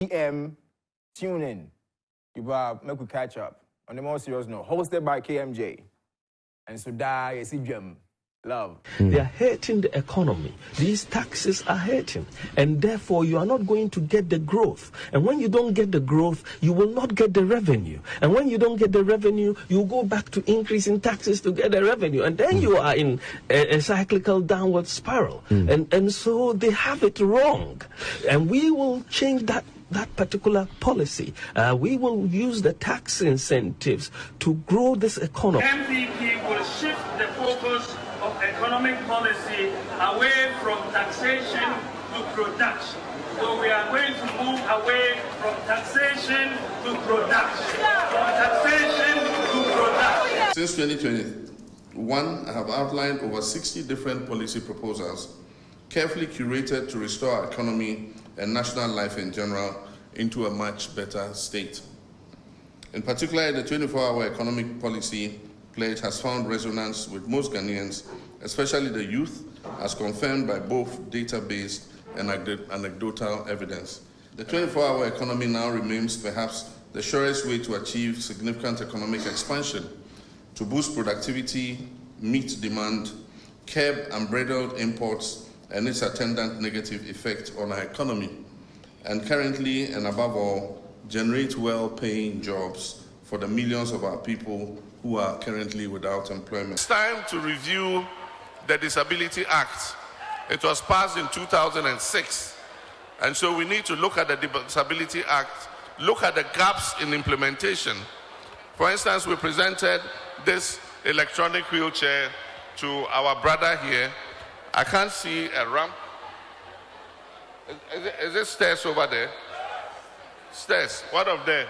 PM, tune in. You make we catch up. On the more serious note, hosted by KMJ. And so die, you see Gem. Love. They are hurting the economy. These taxes are hurting. And therefore, you are not going to get the growth. And when you don't get the growth, you will not get the revenue. And when you don't get the revenue, you go back to increasing taxes to get the revenue. And then you are in a cyclical downward spiral. And so they have it wrong. And we will change that particular policy. We will use the tax incentives to grow this economy. MPP will shift the focus of economic policy away from taxation to production. So we are going to move away from taxation to production. From taxation to production. Since 2021, I have outlined over 60 different policy proposals, carefully curated to restore our economy and national life in general into a much better state. In particular, the 24-hour economic policy pledge has found resonance with most Ghanaians, especially the youth, as confirmed by both data-based and anecdotal evidence. The 24-hour economy now remains perhaps the surest way to achieve significant economic expansion, to boost productivity, meet demand, curb unbridled imports and its attendant negative effect on our economy, and currently and above all, generate well-paying jobs for the millions of our people who are currently without employment. It's time to review the Disability Act. It was passed in 2006, and so we need to look at the Disability Act, look at the gaps in implementation. For instance, we presented this electronic wheelchair to our brother here. I can't see a ramp. Is it stairs over there? Stairs. What of there?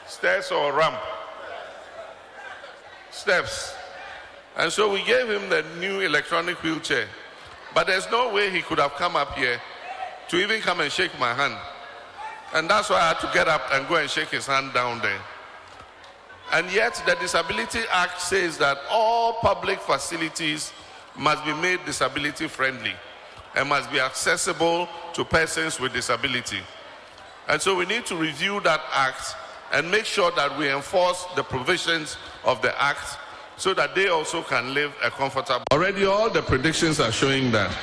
Stairs or ramp? Steps. And so we gave him the new electronic wheelchair. But there's no way he could have come up here to even come and shake my hand. And that's why I had to get up and go and shake his hand down there. And yet the Disability Act says that all public facilities must be made disability friendly and must be accessible to persons with disability. And so we need to review that act and make sure that we enforce the provisions of the act so that they also can live a comfortable. Already all the predictions are showing that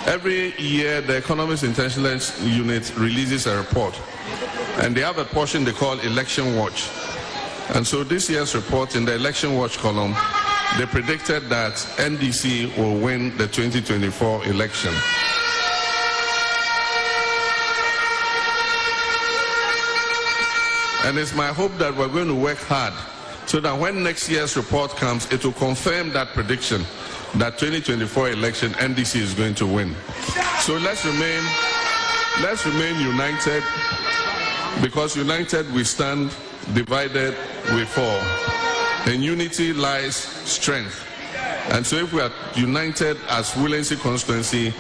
every year the Economist Intelligence Unit releases a report, and they have a portion they call Election Watch. And so this year's report in the Election Watch column, they predicted that NDC will win the 2024 election. And it's my hope that we're going to work hard so that when next year's report comes, it will confirm that prediction that 2024 election NDC is going to win. So let's remain united, because united we stand, divided we fall. In unity lies strength. And so if we are united as Willensi constituency,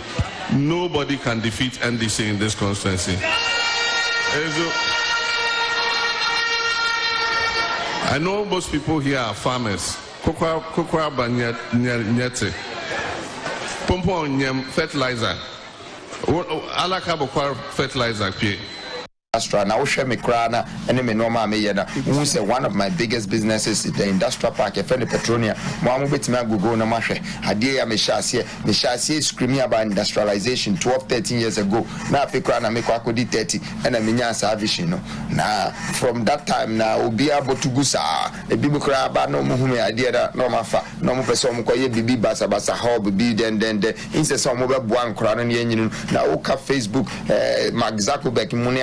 nobody can defeat NDC in this constituency. I know most people here are farmers. Kokwa banyete. Pompo nyem fertilizer. Alaka bokwa fertilizer pie. Now, one of my biggest businesses is the industrial park. Petronia. Screaming about industrialization 12-13 years ago. Now, I 30 and now, from that time, now we'll be able to go. The people cry about no more idea that no more person be basa hobby be then instead some mobile one crown and now Facebook Mark Zuckerberg money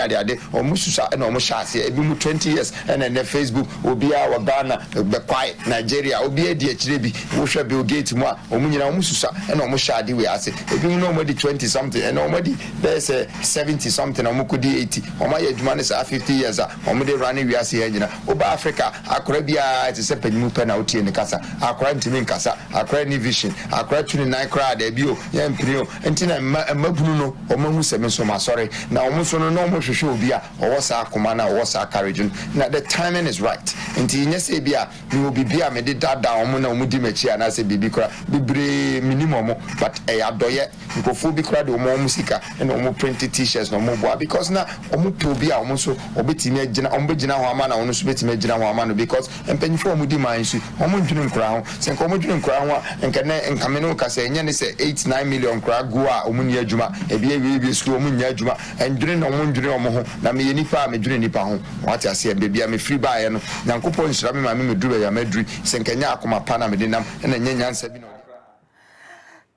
or Mususa and almost 20 years and then Facebook will be our Ghana, be quiet, Nigeria, will be a DHDB, who shall Bill Gates more, or Munina Mususa and almost Shadi. We ask if you know 20 something and already there's a 70 something or Mukudi 80 or my Jumanis are 50 years or Mudi running we are seeing Oba Africa, Akrabia is a pen out in the Casa, Akram Timin Casa, Akrani Vision, Akra 29 crowd, debut, Yamprio, and Tina Mabuno or Mamusa, sorry. Now, almost no more should be bia ɔwɔ saa akoma na ɔwɔ saa courage na the timing is right nti nyɛ sɛ bia me will be bia me de dada ɔmo na ɔmo di m'akyi ana sɛ bibi kora bebree minimum but ɛyɛ adɔyɛ nkɔfo bi kora de ɔmo sika na ɔmo print t-shirts na ɔmo boa because na ɔmo pɛ obi a ɔmo so ɔbɛtumi agyina ɔmo bɛgyina ho ama na ɔno so bɛtumi agyina ho ama no because mpanyinfo ɔmo di man so ɔmo ndwene nkora ho sɛ nka ɔmo dwene nkora ho a nka me no ka sɛ ɛnyɛ ne sɛ 8-9 million nkora go a ɔmo ni adwuma ebi ewie school ɔmo nya adwuma ndwene na ɔmo ndwene ɔmo ho na me yɛ nipa a me dwene nipa ho wate ase baabi a me free baayɛ no nyankopɔn nhyira me ma me meduru ya meduri sɛ nka nya akoma pa na me de nam na nya nyansa bi na.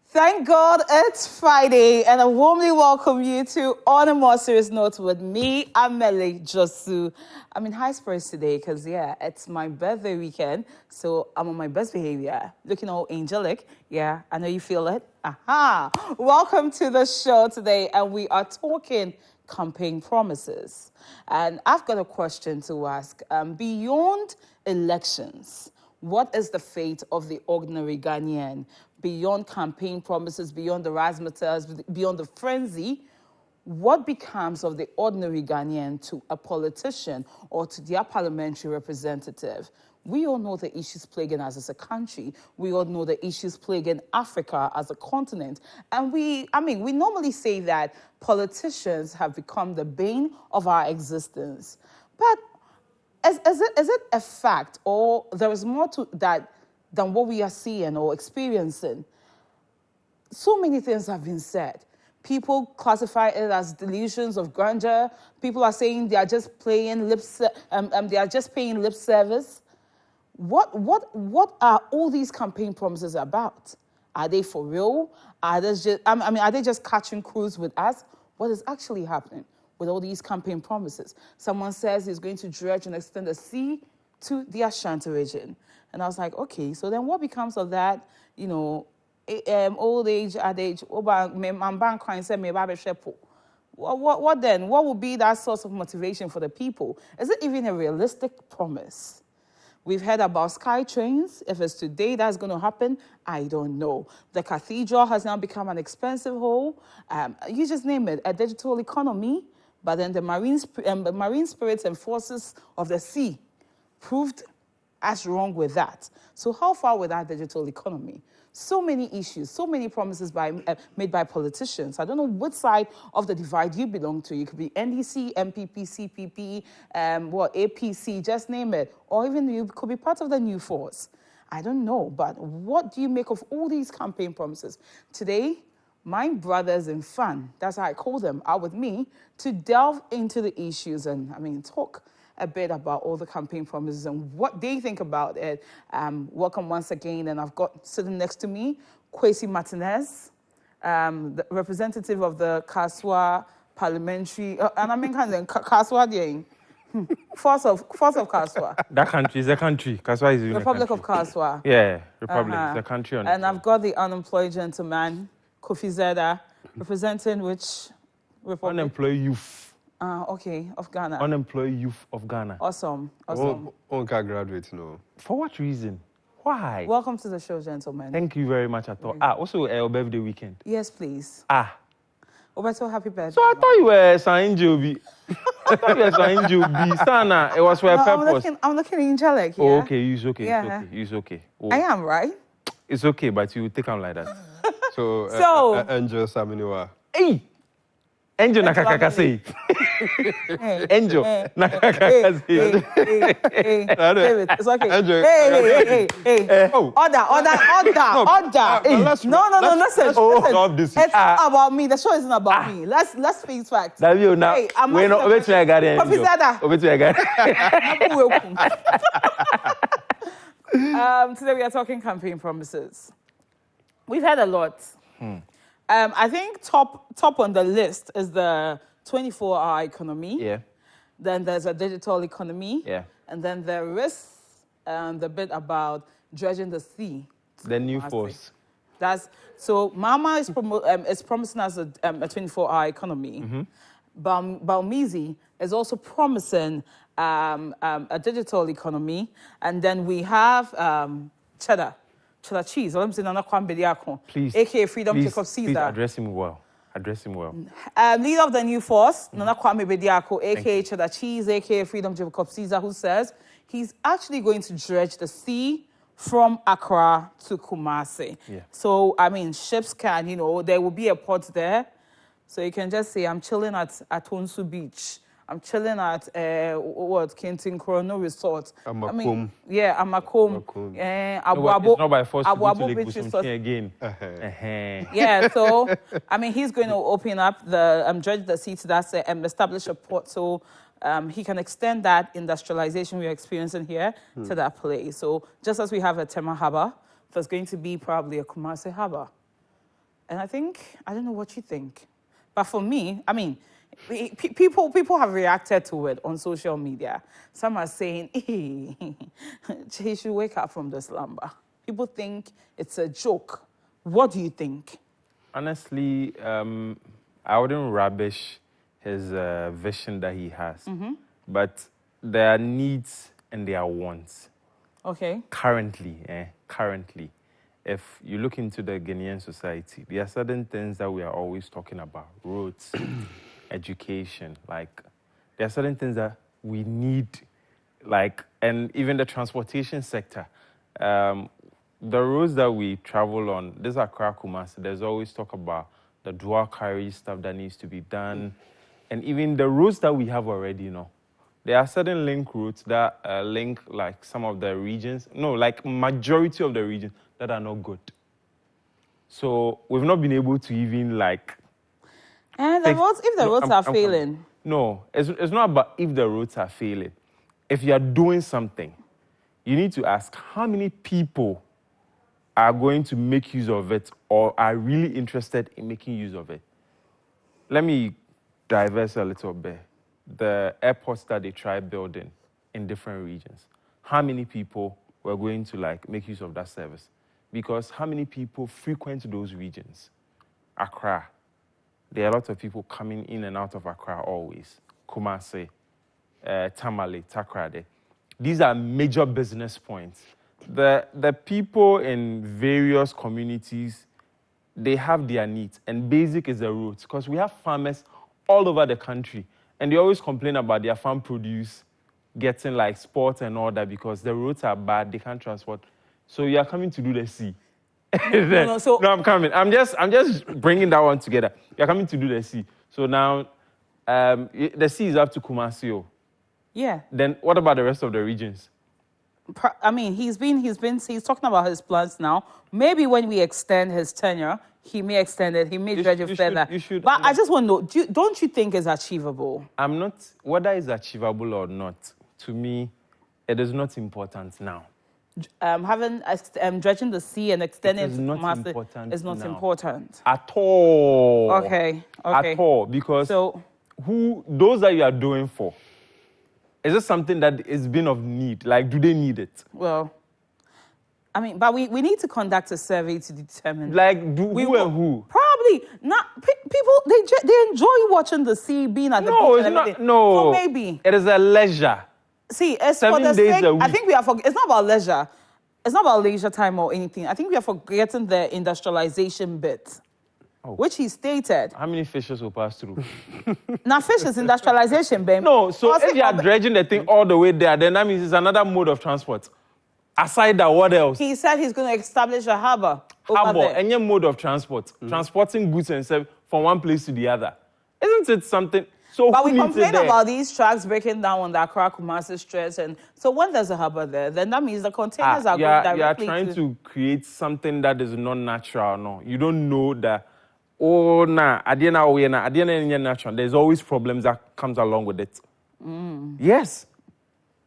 Thank God it's Friday, and I warmly welcome you to On a More Serious Note with me, Amele Josu. I'm in high spirits today because, yeah, it's my birthday weekend, so I'm on my best behavior, looking all angelic. Yeah, I know you feel it. Aha! Welcome to the show today, and we are talking campaign promises. And I've got a question to ask. Beyond elections, what is the fate of the ordinary Ghanaian? Beyond campaign promises, beyond the razzmatazz, beyond the frenzy, what becomes of the ordinary Ghanaian to a politician or to their parliamentary representative? We all know the issues plaguing us as a country. We all know the issues plaguing Africa as a continent. And we normally say that politicians have become the bane of our existence. But is it a fact, or there is more to that than what we are seeing or experiencing? So many things have been said. People classify it as delusions of grandeur. People are saying they are just paying lip service. What are all these campaign promises about? Are they for real? Are they just catching crews with us? What is actually happening with all these campaign promises? Someone says he's going to dredge and extend the sea to the Ashanti region. And I was like, okay, so then what becomes of that, old age, adage, what then? What will be that source of motivation for the people? Is it even a realistic promise? We've heard about sky trains. If it's today that's going to happen, I don't know. The cathedral has now become an expensive hole. You just name it, a digital economy. But then the marine spirits and forces of the sea proved us wrong with that. So how far with that digital economy? So many issues, so many promises made by politicians. I don't know which side of the divide you belong to. You could be NDC, MPP, CPP, APC, just name it. Or even you could be part of the new force. I don't know, but what do you make of all these campaign promises? Today, my brothers in fun, that's how I call them, are with me to delve into the issues and, talk a bit about all the campaign promises and what they think about it. Welcome once again, and I've got sitting next to me, Kwesi Martinez, the representative of the Kasoa Parliamentary, Kasoa Force of Kasoa. That country is a country. Kasoa is a Republic country. of Kasoa. Yeah, Republic is a country. And I've got the unemployed gentleman, Kofi Zeda, representing which republic? Unemployed youth. Okay, of Ghana. Unemployed youth of Ghana. Awesome. Onka graduate, no. For what reason? Why? Welcome to the show, gentlemen. Thank you very much. Also a birthday weekend. Yes, please. Roberto, happy birthday. So I thought you were Saint Joby. I thought you were Saint Joby. Sana, it was for a purpose. I'm looking angelic. Yeah? Oh, okay, it's okay. Yeah. It's okay. Oh. I am, right? It's okay, but you take on like that. So, Angel Saminiwa. Hey! Angel Nakakakase. Angel Nakakakase. David, it's okay. Angel. Hey. Order. No, listen. It's not about me. The show isn't about me. Let's face facts. We're not over to a garden. Today we are talking campaign promises. We've had a lot. I think top on the list is the 24-hour economy. Yeah. Then there's a digital economy. Yeah. And then there is the bit about dredging the sea. The new force. So Mama is promising us a 24-hour economy. Mm-hmm. Baumizi is also promising a digital economy. And then we have cheddar cheese. Please, aka Freedom Cake of Caesar. please address him well. Address him well. Leader of the new force, Nana Kwame Bediako, aka Cheddar Cheese, aka Freedom Jacob Caesar, who says he's actually going to dredge the sea from Accra to Kumasi. Yeah. So, I mean, ships can, there will be a port there. So you can just say, I'm chilling at Onsu Beach. I'm chilling at, Kenton Chrono Resort. Amakom. Amakom. It's not by force to go to Lake Beach Busumchi again. Yeah, so, I mean, he's going to open up dredge the sea to that, establish a port. So, he can extend that industrialization we're experiencing here to that place. So just as we have a Tema Harbour, there's going to be probably a Kumasi Harbour. And I don't know what you think. But for me, I mean, people have reacted to it on social media. Some are saying, he should wake up from the slumber. People think it's a joke. What do you think? Honestly, I wouldn't rubbish his vision that he has. But there are needs and there are wants. Okay. Currently, if you look into the Ghanaian society, there are certain things that we are always talking about. Roads, education, there are certain things that we need, and even the transportation sector. The roads that we travel on, this Accra Kumasi, there's always talk about the dual carriage stuff that needs to be done. And even the routes that we have already, there are certain link routes that link some of the regions, majority of the regions that are not good. So we've not been able to even And the roads, if the roads are failing. No, it's not about if the roads are failing. If you are doing something, you need to ask how many people are going to make use of it or are really interested in making use of it. Let me diverse a little bit. The airports that they try building in different regions, how many people were going to make use of that service? Because how many people frequent those regions? Accra. There are a lot of people coming in and out of Accra always. Kumasi, Tamale, Takrade. These are major business points. The people in various communities, they have their needs, and basic is the roads. Because we have farmers all over the country, and they always complain about their farm produce getting spots and all that because the roads are bad, they can't transport. So you are coming to do the sea. No, I'm coming. I'm just bringing that one together. You're coming to do the sea. So now, the sea is up to Kumasi. Yeah. Then what about the rest of the regions? I mean, he's talking about his plans now. Maybe when we extend his tenure, he may extend it. He may dredge it further. But I just want to know, don't you think it's achievable? I'm not, whether it's achievable or not, to me, it is not important now. Dredging the sea and extending it is to not Kumasi important is not now. important. At all. Okay. At all. Because those that you are doing for, is it something that is being of need? Do they need it? Well, I mean, but we need to conduct a survey to determine. Who and who? Probably not. People, they enjoy watching the sea, being at the beach and everything. No, so maybe. It is a leisure. See, it's 7 for the days sake, a week. I think it's not about leisure. It's not about leisure time or anything. I think we are forgetting the industrialization bit, which he stated. How many fishes will pass through? Now, fish is industrialization, babe. No, so if you are dredging the thing all the way there, then that means it's another mode of transport. Aside that, what else? He said he's going to establish a harbour over there. Any mode of transport, transporting goods and service from one place to the other. Isn't it something? So but we complain about these trucks breaking down on the Accra Kumasi stretch, and so when there's a harbour there, then that means the containers are going directly. You are trying to create something that is not natural. No, you don't know that. Natural. There's always problems that comes along with it. Yes.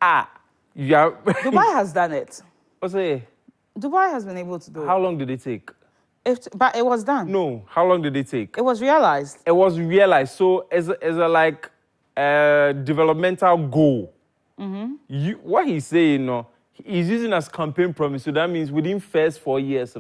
Yeah. Dubai has done it. What's it? Dubai has been able to do it. How long did it take? But it was done. No. How long did it take? It was realized. It was realized. So as a developmental goal. What he's saying, he's using as campaign promise. So that means within first 4 years,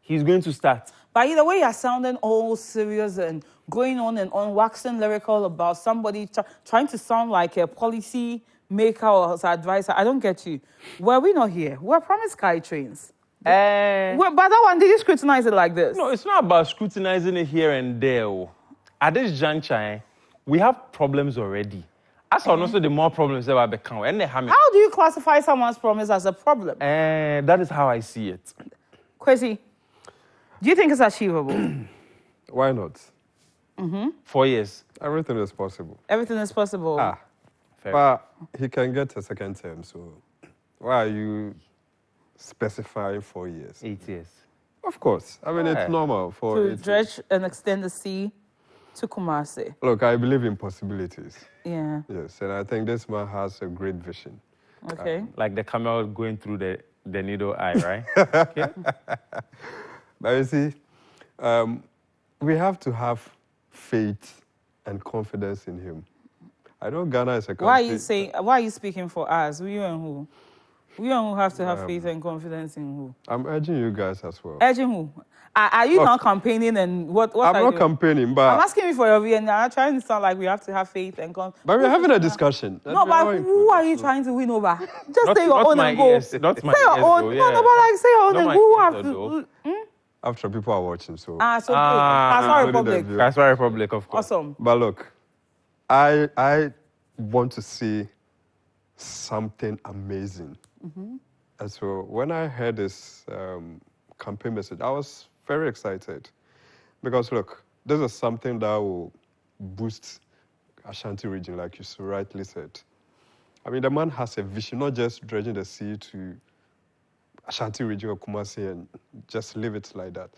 he's going to start. But either way, you're sounding all serious and going on and on, waxing lyrical about somebody trying to sound like a policy maker or advisor. I don't get you. Were we not here? We're promised Sky Trains. But that one, did you scrutinize it like this? No, it's not about scrutinizing it here and there. Oh. At this juncture, we have problems already. As for also the more problems that will become. How do you classify someone's promise as a problem? That is how I see it. Kwesi, do you think it's achievable? Why not? 4 years. Everything is possible. Everything is possible. Fair. But he can get a second term, so why are you specifying 4 years? 8 years. Of course. I mean, it's normal for to it. dredge and extend the sea to Kumasi. Look, I believe in possibilities. Yeah. Yes, and I think this man has a great vision. Okay. Like the camel going through the needle eye, right? Okay. But you see, we have to have faith and confidence in him. I know Ghana is a country. Why are you speaking for us? You and who? You and who have to have faith and confidence in who? I'm urging you guys as well. Urging who? Are you not campaigning and what I'm are you not doing? campaigning, but I'm asking you for your view and I'm trying to sound like we have to have faith and confidence. But we're having a discussion. No, but who are you trying to win over? Just say your own and go. Not my say your own. though, No, but like say your own and who have to. After people are watching, so. So Kaswa Republic. Kaswa Republic, of course. Awesome. But look, I want to see something amazing. And so when I heard this campaign message, I was very excited. Because look, this is something that will boost Ashanti region, like you so rightly said. I mean, the man has a vision, not just dredging the sea to Ashanti region or Kumasi and just leave it like that.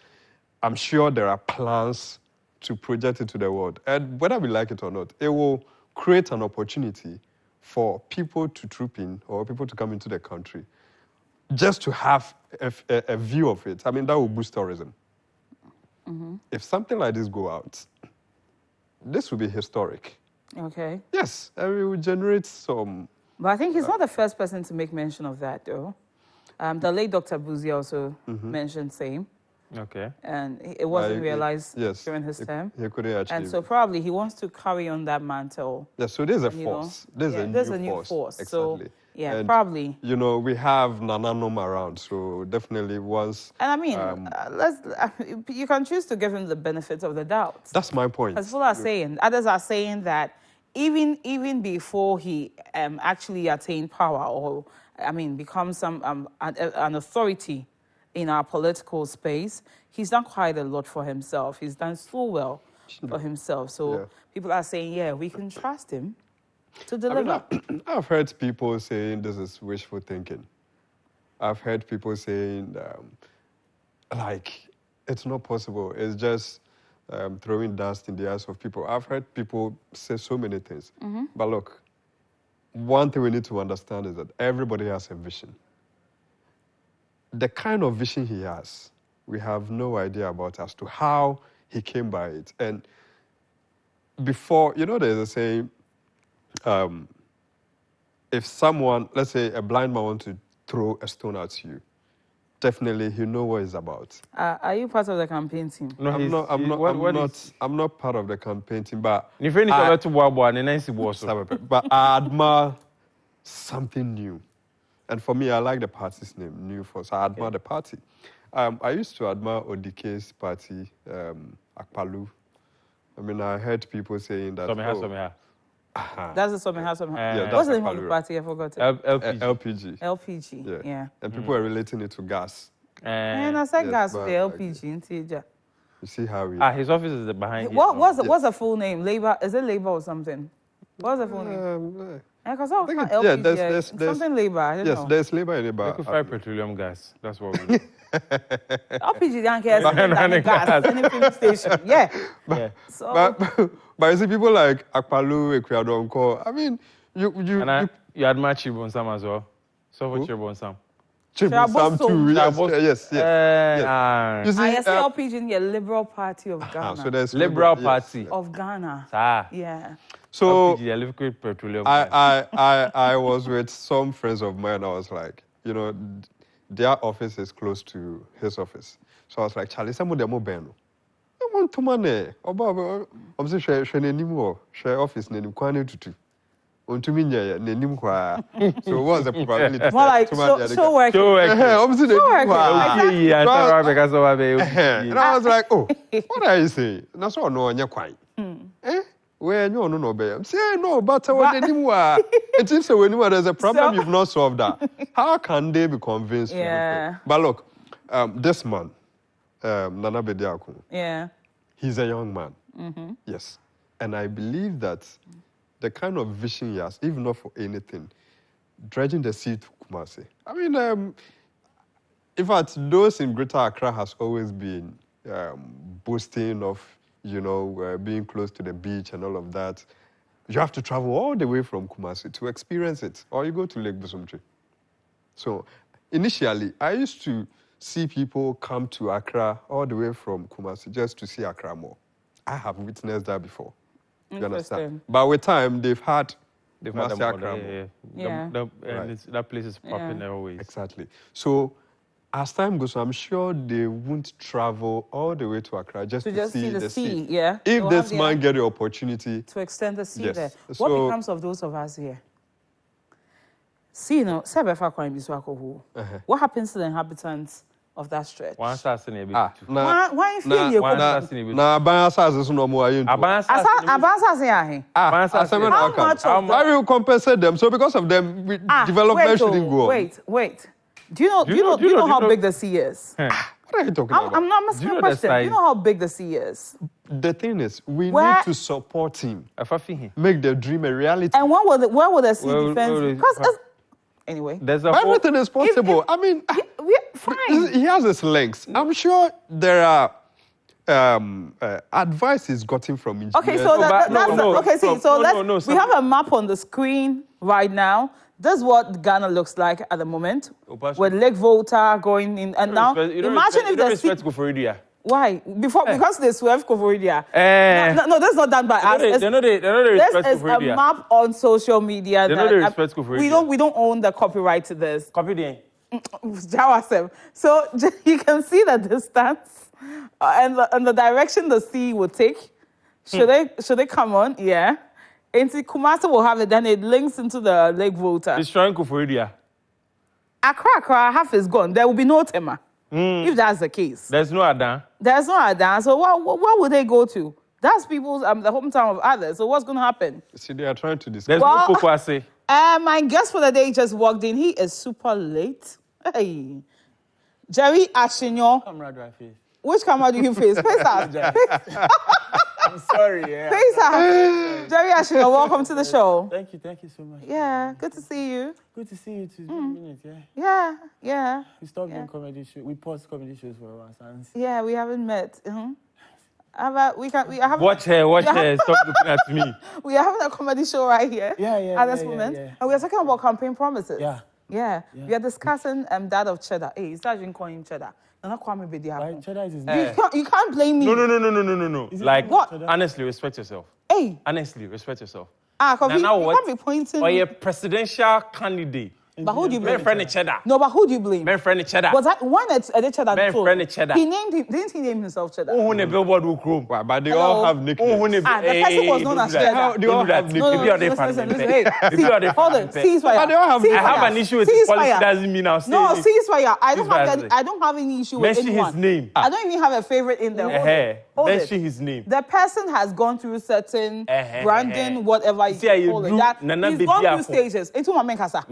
I'm sure there are plans to project it to the world. And whether we like it or not, it will create an opportunity for people to troop in or people to come into the country just to have a view of it. I mean, that will boost tourism. If something like this go out, this will be historic. Okay. Yes, and we will generate some... But I think he's not the first person to make mention of that, though. The late Dr. Buzi also mentioned same. Okay. And it wasn't realized during his term. He couldn't achieve. And so probably he wants to carry on that mantle. Yeah, so there's a force. There's a new force. Exactly. So, yeah, and, probably. You know, we have Nana Nom around, so definitely once... And I mean, you can choose to give him the benefit of the doubt. That's my point. As people are saying, others are saying that even before he actually attained power or, I mean, becomes an authority in our political space, he's done quite a lot for himself. He's done so well for himself. So people are saying, yeah, we can trust him to deliver. I mean, I've heard people saying this is wishful thinking. I've heard people saying, like, it's not possible. It's just throwing dust in the eyes of people. I've heard people say so many things. But look, one thing we need to understand is that everybody has a vision. The kind of vision he has, we have no idea about as to how he came by it. And before, you know, there's a saying, if someone, let's say a blind man wants to throw a stone at you, definitely he knows what it's about. Are you part of the campaign team? No, I'm not part of the campaign team, but I admire something new. And for me, I like the party's name, New Force. I admire the party. I used to admire Odike's party, Akpalu. I mean, I heard people saying that... That's the Someha. Yeah, what's the name of the party? I forgot it. LPG. LPG, yeah. And people are relating it to gas. And I said gas with the LPG. You see how we... his office is behind you. What's the full name? Labor? Is it Labor or something? What's the full name? Because I think LPG, something Labor. I don't know. There's Labor in Labor. Liquefied petroleum gas. That's what we do. LPG don't care. Gas. Any filling station. Yeah. But you see, people like Akpalu, Ekweadonko, I mean, you admire Chibonsam as well. So for Chibonsam. Chibonsam too. Yes. You see, I say LPG in the Liberal Party of Ghana. So there's Liberal Party of Ghana. Yeah. So LPG, liquid petroleum. I was with some friends of mine. I was like, you know, their office is close to his office. So I was like, Charlie, some of them are beno. I want to money. I'm saying, share office name, Kwani Tutu. ontumi nyɛ n'anim kwa. So what's the probability? More like show work. Obviously n'anim kwa. And And I was like, oh, what are you saying? Na so no onye kwan. Where no be. I'm saying no, but what anymore? It seems so anymore there's a problem you've not solved that. How can they be convinced? Yeah. But look, this man, Nana Bediako. Yeah. He's a young man. Yes. And I believe that the kind of vision he has, even not for anything, dredging the sea to Kumasi. I mean, in fact, those in Greater Accra has always been boasting of, being close to the beach and all of that. You have to travel all the way from Kumasi to experience it, or you go to Lake Busumtri. So initially, I used to see people come to Accra all the way from Kumasi just to see Accra more. I have witnessed that before. You understand? But with time, they've had Kumasi Accra more. Yeah. That place is popping always. Exactly. So as time goes on, I'm sure they won't travel all the way to Accra just to see the sea. Yeah. If this man get the opportunity to extend the sea yes. there. So, What becomes of those of us here? See, what happens to the inhabitants of that stretch? One assassin a bit. Why feel you na Abansa is no more. Abansa How much why will you compensate them? So because of them, development shouldn't go on. Wait. Do you know how big the sea is? What are you talking about? I'm not asking a question. Do you know how big the sea is? The thing is, we need to support him. Make the dream a reality. And where will the sea defend? Because anyway, everything is possible. I mean, fine. He has his lengths. I'm sure there are advice he's gotten from engineers. Okay, we have a map on the screen right now. This is what Ghana looks like at the moment, with Lake Volta going in, and now imagine if the sea. Why? Because they swerve Koforidia. No, that's not done by us. This is a map on social media. We don't own the copyright to this. So you can see the distance and the direction the sea will take. Should they come on? Yeah. Into Kumasi will have it, then it links into the Lake Volta. It's trying Koforidia. Accra, half is gone. There will be no Tema. If that's the case. There's no Adan. So where would they go to? That's people's the hometown of others. So what's going to happen? See, they are trying to discuss. There's no Pokwase. My guest for the day just walked in. He is super late. Hey. Jerry Ashinyo. Camera do I face? Which camera do you face? Face up. I'm sorry, yeah. Face up. Jerry Ashinyo, welcome to the show. Thank you so much. Yeah, good to see you. Good to see you too. Minutes, yeah. Yeah. We stopped doing comedy shows. We paused comedy shows for a while. Yeah, we haven't met. Watch her. Stop looking at me. We are having a comedy show right here. Yeah. At this moment. Yeah. And we are talking about campaign promises. Yeah. We are discussing that of Cheddar. Hey, you start calling him Cheddar. Right, Cheddar is his name. You can't blame me. No. Like, what? Honestly, respect yourself. Hey. Honestly, respect yourself. Because you can't be pointing. Or a presidential candidate. But who do you blame? My friend Cheddar. No, but who do you blame? My friend Cheddar. Was that one at Cheddar? My friend Cheddar. He named him. Didn't he name himself Cheddar? Who on a billboard will chrome? But they all have nicknames. The person was known as Cheddar. They all have nicknames. Maybe they hold on. Ceasefire. They all have I have an issue with his policy. Doesn't mean I'll say no, ceasefire. I don't have any issue with anyone. Mention his name. I don't even have a favorite in there. Mention his name. The person has gone through certain branding, whatever you call it. He's gone through stages. Into my kasa.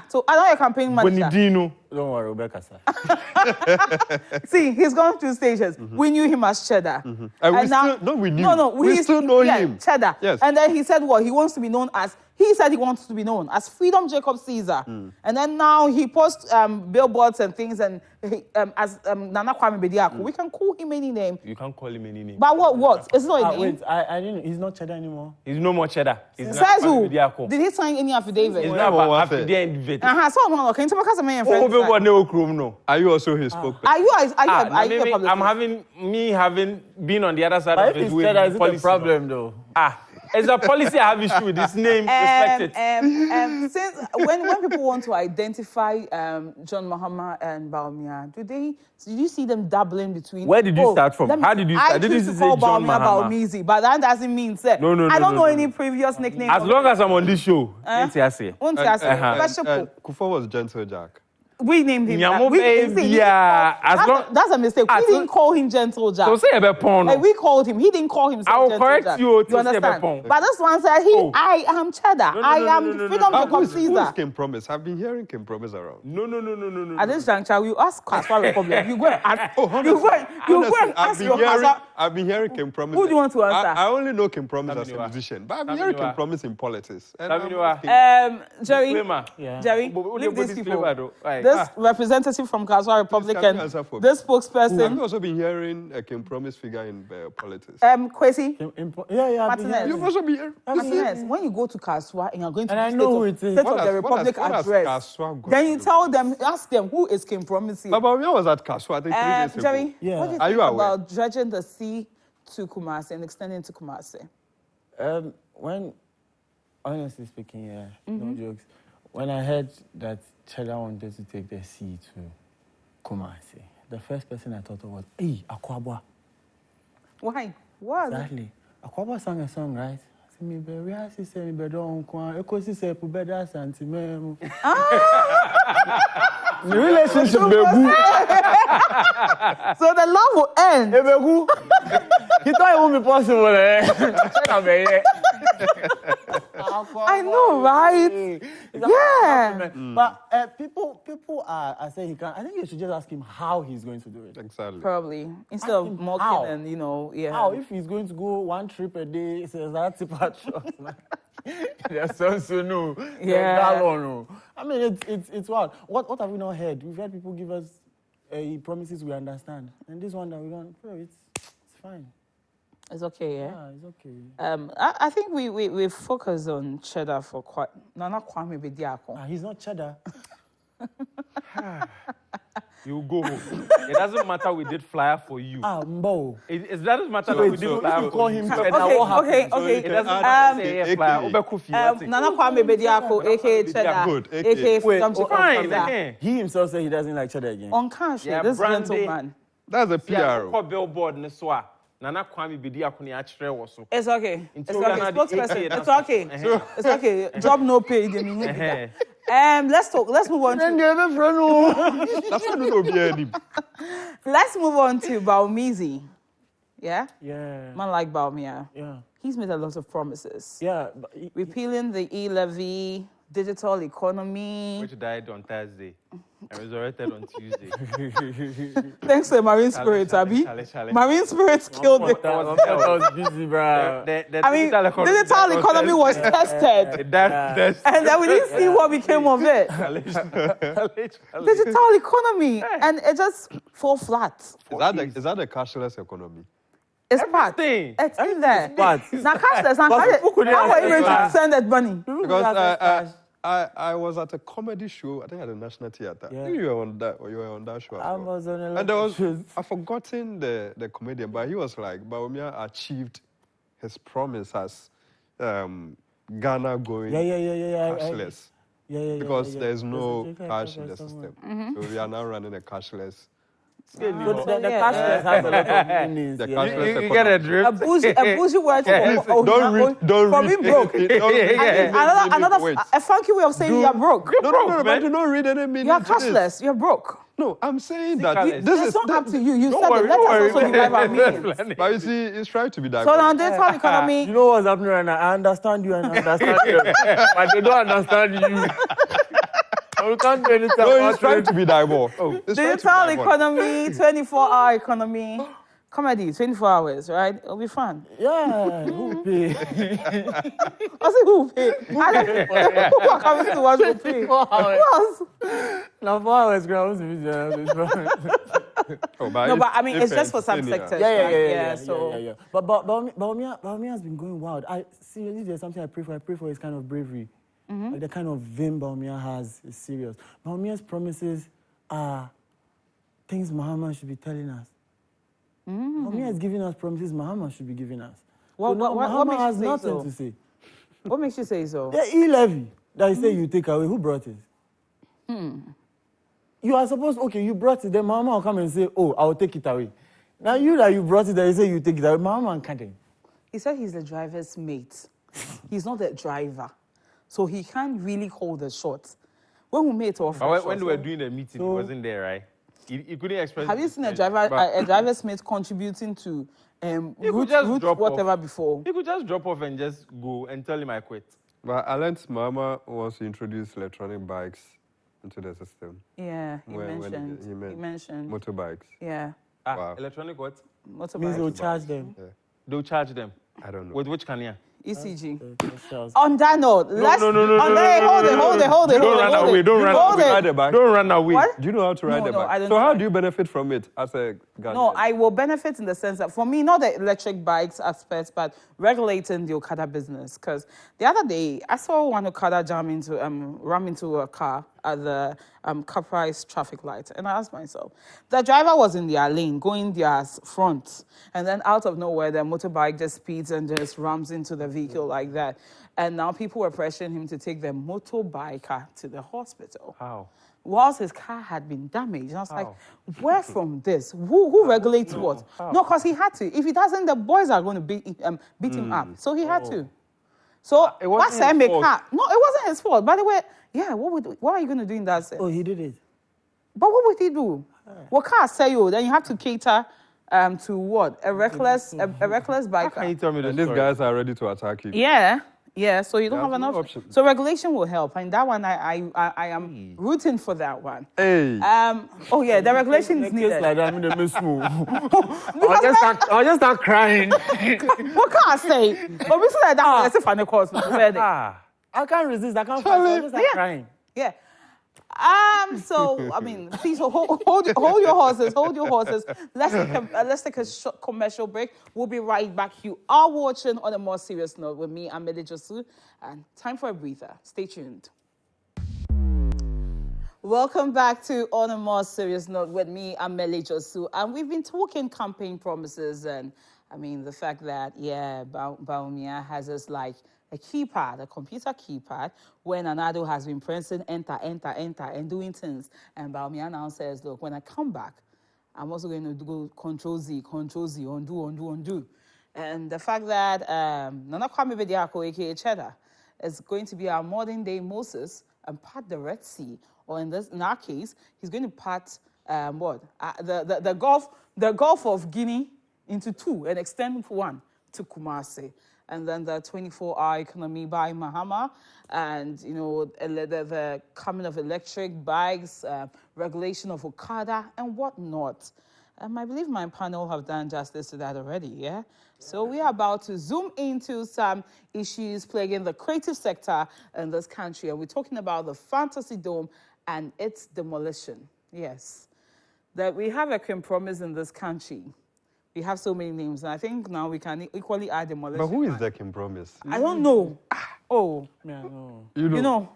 So I don't have a campaign manager. Don't worry, Rebecca. See, he's gone through stages. We knew him as Cheddar. We still know him. Cheddar. Yes. And then he said what? He wants to be known as, Freedom Jacob Caesar. And then now he posts billboards and things and as Nana Kwame Bediako. We can call him any name. You can't call him any name. But what? It's not a name. Wait, I didn't. He's not Cheddar anymore. He's no more Cheddar. Says who? Did he sign any affidavit? It's not about affidavit. Can you tell me Are you also his spokesperson? Are you I'm having been on the other side but of if it. Cheddar, is it a problem though? It's a policy I have issue with. This name, respect it. Since when people want to identify John Mahama and Bawumia, did you see them dabbling between? Where did you start from? How did you start? Did you choose to say call John Bawumia Mahama? Bawumizi, but that doesn't mean say. No, I don't know any no. previous nickname. As long as I'm on this show, Won't you say? Kufuor was Gentle Jack. We named him that. That's a mistake. We didn't call him Gentle Jack. So say a we called him. He didn't call himself I will Gentle correct Jack. you to understand? say But this one said, I am Cheddar. I am Freedom to Come Who's Caesar. Kim Promise? I've been hearing Kim Promise around. No. At this juncture, we ask Kaswa Republic. You go and ask. I've been hearing Kim Promise. Who do you want to answer? I only know Kim Promise as a musician, but I've been hearing Kim Promise in politics. Jerry, Yeah. Jerry, leave these people. This representative from Kaswa Republic and this I've spokesperson. also been hearing a Kim Promise figure in politics. Kwesi. Yeah. You've also been hearing. Martinez, when you go to Kaswa and you're going to And I the know who it is. State of What the has Republic address, Kaswa got then you to tell them, ask them, who is Kim Promise here? Baba Omia was at Kaswa, I think 3 days ago. Jerry, Yeah. what do you Are think you aware? about dredging the sea to Kumasi and extending to Kumasi? When, honestly speaking, no jokes. When I heard that Cheddar wanted to take the sea to Kumasi, the first person I thought of was, hey, Akwaboah. Why? What? Exactly. Akwaboah sang a song, right? Me be reasi se me be don kwa ekosi se pu beda santimemu. The relationship begu. So the love will end. Begu. He thought it wouldn't be possible. I know, right? Yeah. But people are saying he can't. I think you should just ask him how he's going to do it. Exactly. Probably. Instead Ask of him mocking how. and, yeah. How if he's going to go one trip a day? He says that's a patrol. There's so no. Yeah. No. I mean, it's wild. What have we not heard? We've heard people give us promises we understand, and this one that we don't. It's fine. It's okay, yeah? Yeah, it's okay. I think we focused on Cheddar for quite... Nana Kwame Bediako. He's not Cheddar. You go home. It doesn't matter we did flyer for you. Mbo. It doesn't matter that we did flyer you for call you. him Okay. It doesn't matter say flyer. Nana Kwame Bediako, a.k.a. Cheddar, Good, a.k.a. Freedom to Come Fine. Caesar. He himself said he doesn't like Cheddar again. On cash, Yeah, this Brandy. gentleman. That's a Yeah, PR. call billboard ne so a Nana Kwame Bediako ne achre wo so. It's okay. It's Until we are okay. not the Spokesperson. AK, It's okay. It's okay. Job no pay. Let's talk. Let's move on to let's move on to Bawumizi. Yeah? Yeah. Man like Bawumia. Yeah. He's made a lot of promises. Yeah. Repealing the e-levy, digital economy. Which died on Thursday and resurrected on Tuesday. Thanks to the Marine Spirits, Abby. Chale. Marine Spirits killed it. I was busy, bro. I mean, digital economy was tested. And then we didn't see what became of it. Digital economy. And it just fell flat. Is that the cashless economy? It's part. Everything. It's in there. But Now cashless. Now how are you going to send that money? Because I was at a comedy show, I think at the National Theatre. Yeah. I think you were on that show as I well. was on a lot And there of was, shows. I've forgotten the comedian, but he was like, Bawumia achieved his promise as Ghana going Yeah. cashless. Yeah. Because yeah. there's no There's a cash in the somewhere. system. So we are now running a cashless. So the cashless has a lot of meanings. The yeah. cashless You get a economy. drip. A bougie word Don't for read being broke. Don't read Another a funky way of saying you're broke. No, but do not read any meaning You're to this. cashless. You're broke. No, I'm saying that Cashless. this It's is not up to you. You Don't said worry, it. Let don't us worry. also derive our meanings. But you see, it's trying to be diverse. So now digital economy. You know what's happening right now? I understand you and I understand you. But they don't understand you. We can't do anything No, about it's trying it. to be diverse. It's trying to be Digital diverse. economy, 24-hour economy, comedy, 24 hours, right? It'll be fun. Yeah, who pay? I said, who pay? Who are coming to watch who pay? 4 hours. Who else? Now 4 hours grounds. Oh, No, but I mean, it's just for some Different. sectors. Yeah. right? So, Yeah. But Bawumia has been going wild. Seriously, there's something I pray for his kind of bravery. Like the kind of vim Bawumia has is serious. Bawumia's promises are things Mahama should be telling us. Bawumia is giving us promises Mahama should be giving us. What Mahama makes has you say nothing so? to say. What makes you say so? The e-levy that you say you take away, who brought it? You are supposed, okay, you brought it, then Mahama will come and say, oh, I'll take it away. Now you that you brought it, and you say you take it away, Mahama can't. He said he's the driver's mate. He's not the driver. So he can't really hold the shots. When we made off, But when they were doing the meeting, he wasn't there, right? He couldn't express. have you seen a his driver, but a driver's mate contributing to he could route just drop whatever off. before? He could just drop off and just go and tell him I quit. But I learned Mama wants to introduce electronic bikes into the system. Yeah, he When mentioned. he meant He mentioned. motorbikes. Yeah, Wow. Electronic what? Means motorbike. they'll charge them. They'll charge them. I don't know. With which Kenya? ECG. Charge. On that note, let's. no, Hold it. Don't run away. Don't run Hold away. it. Ride a bike. Don't run away. What? Do you know how to ride No, a no, bike? I don't So how try. do you benefit from it as a guardian? No, I will benefit in the sense that for me, not the electric bikes aspect, but regulating the Okada business. Because the other day, I saw one Okada ram into a car at the Caprice traffic light. And I asked myself, the driver was in their lane, going their front. And then out of nowhere, the motorbike just speeds and just rams into the vehicle like that. And now people were pressuring him to take the motorbiker to the hospital. How? Whilst his car had been damaged. And I was like, where from this? Who regulates what? No, because he had to. If he doesn't, the boys are going to beat him up. So he had to. So It wasn't what's his fault. No, it wasn't his fault. By the way, yeah, what are you going to do in that sense? Oh, he did it. But what would he do? What car say you? Then you have to cater to what? A reckless How can you biker. tell me the And these story? guys are ready to attack you. Yeah, so you don't have There's an no option. option. So regulation will help. And that one, I am rooting for that one. Hey. The regulation is Case needed. like that, I mean, they miss move. Because I'll just start crying. what can I say? Obviously, like that, that's a funny course. Ah. I can't resist. I can't fight. I'll just start crying. Yeah. So I mean, please hold your horses. Hold your horses. Let's take a short commercial break. We'll be right back. You are watching On a More Serious Note with me, Amele Josu, and time for a breather. Stay tuned. Welcome back to On a More Serious Note with me, Amele Josu, and we've been talking campaign promises and I mean the fact that Bawumia has this like a keypad, a computer keypad, when Anado has been pressing enter, and doing things. And Bawumia now says, look, when I come back, I'm also going to go Control Z, undo. And the fact that Nana Kwame Bediako, aka Cheddar, is going to be our modern day Moses and part the Red Sea, or in our case, he's going to part the Gulf of Guinea into two and extend one to Kumasi. And then the 24-hour economy by Mahama, and the coming of electric bikes, regulation of Okada, and whatnot. I believe my panel have done justice to that already, yeah? So we are about to zoom into some issues plaguing the creative sector in this country, and we're talking about the Fantasy Dome and its demolition. Yes, that we have a compromise in this country. We have so many names, and I think now we can equally add demolition. But who is the Kim Promise? I don't know. Oh, Yeah, no. You know.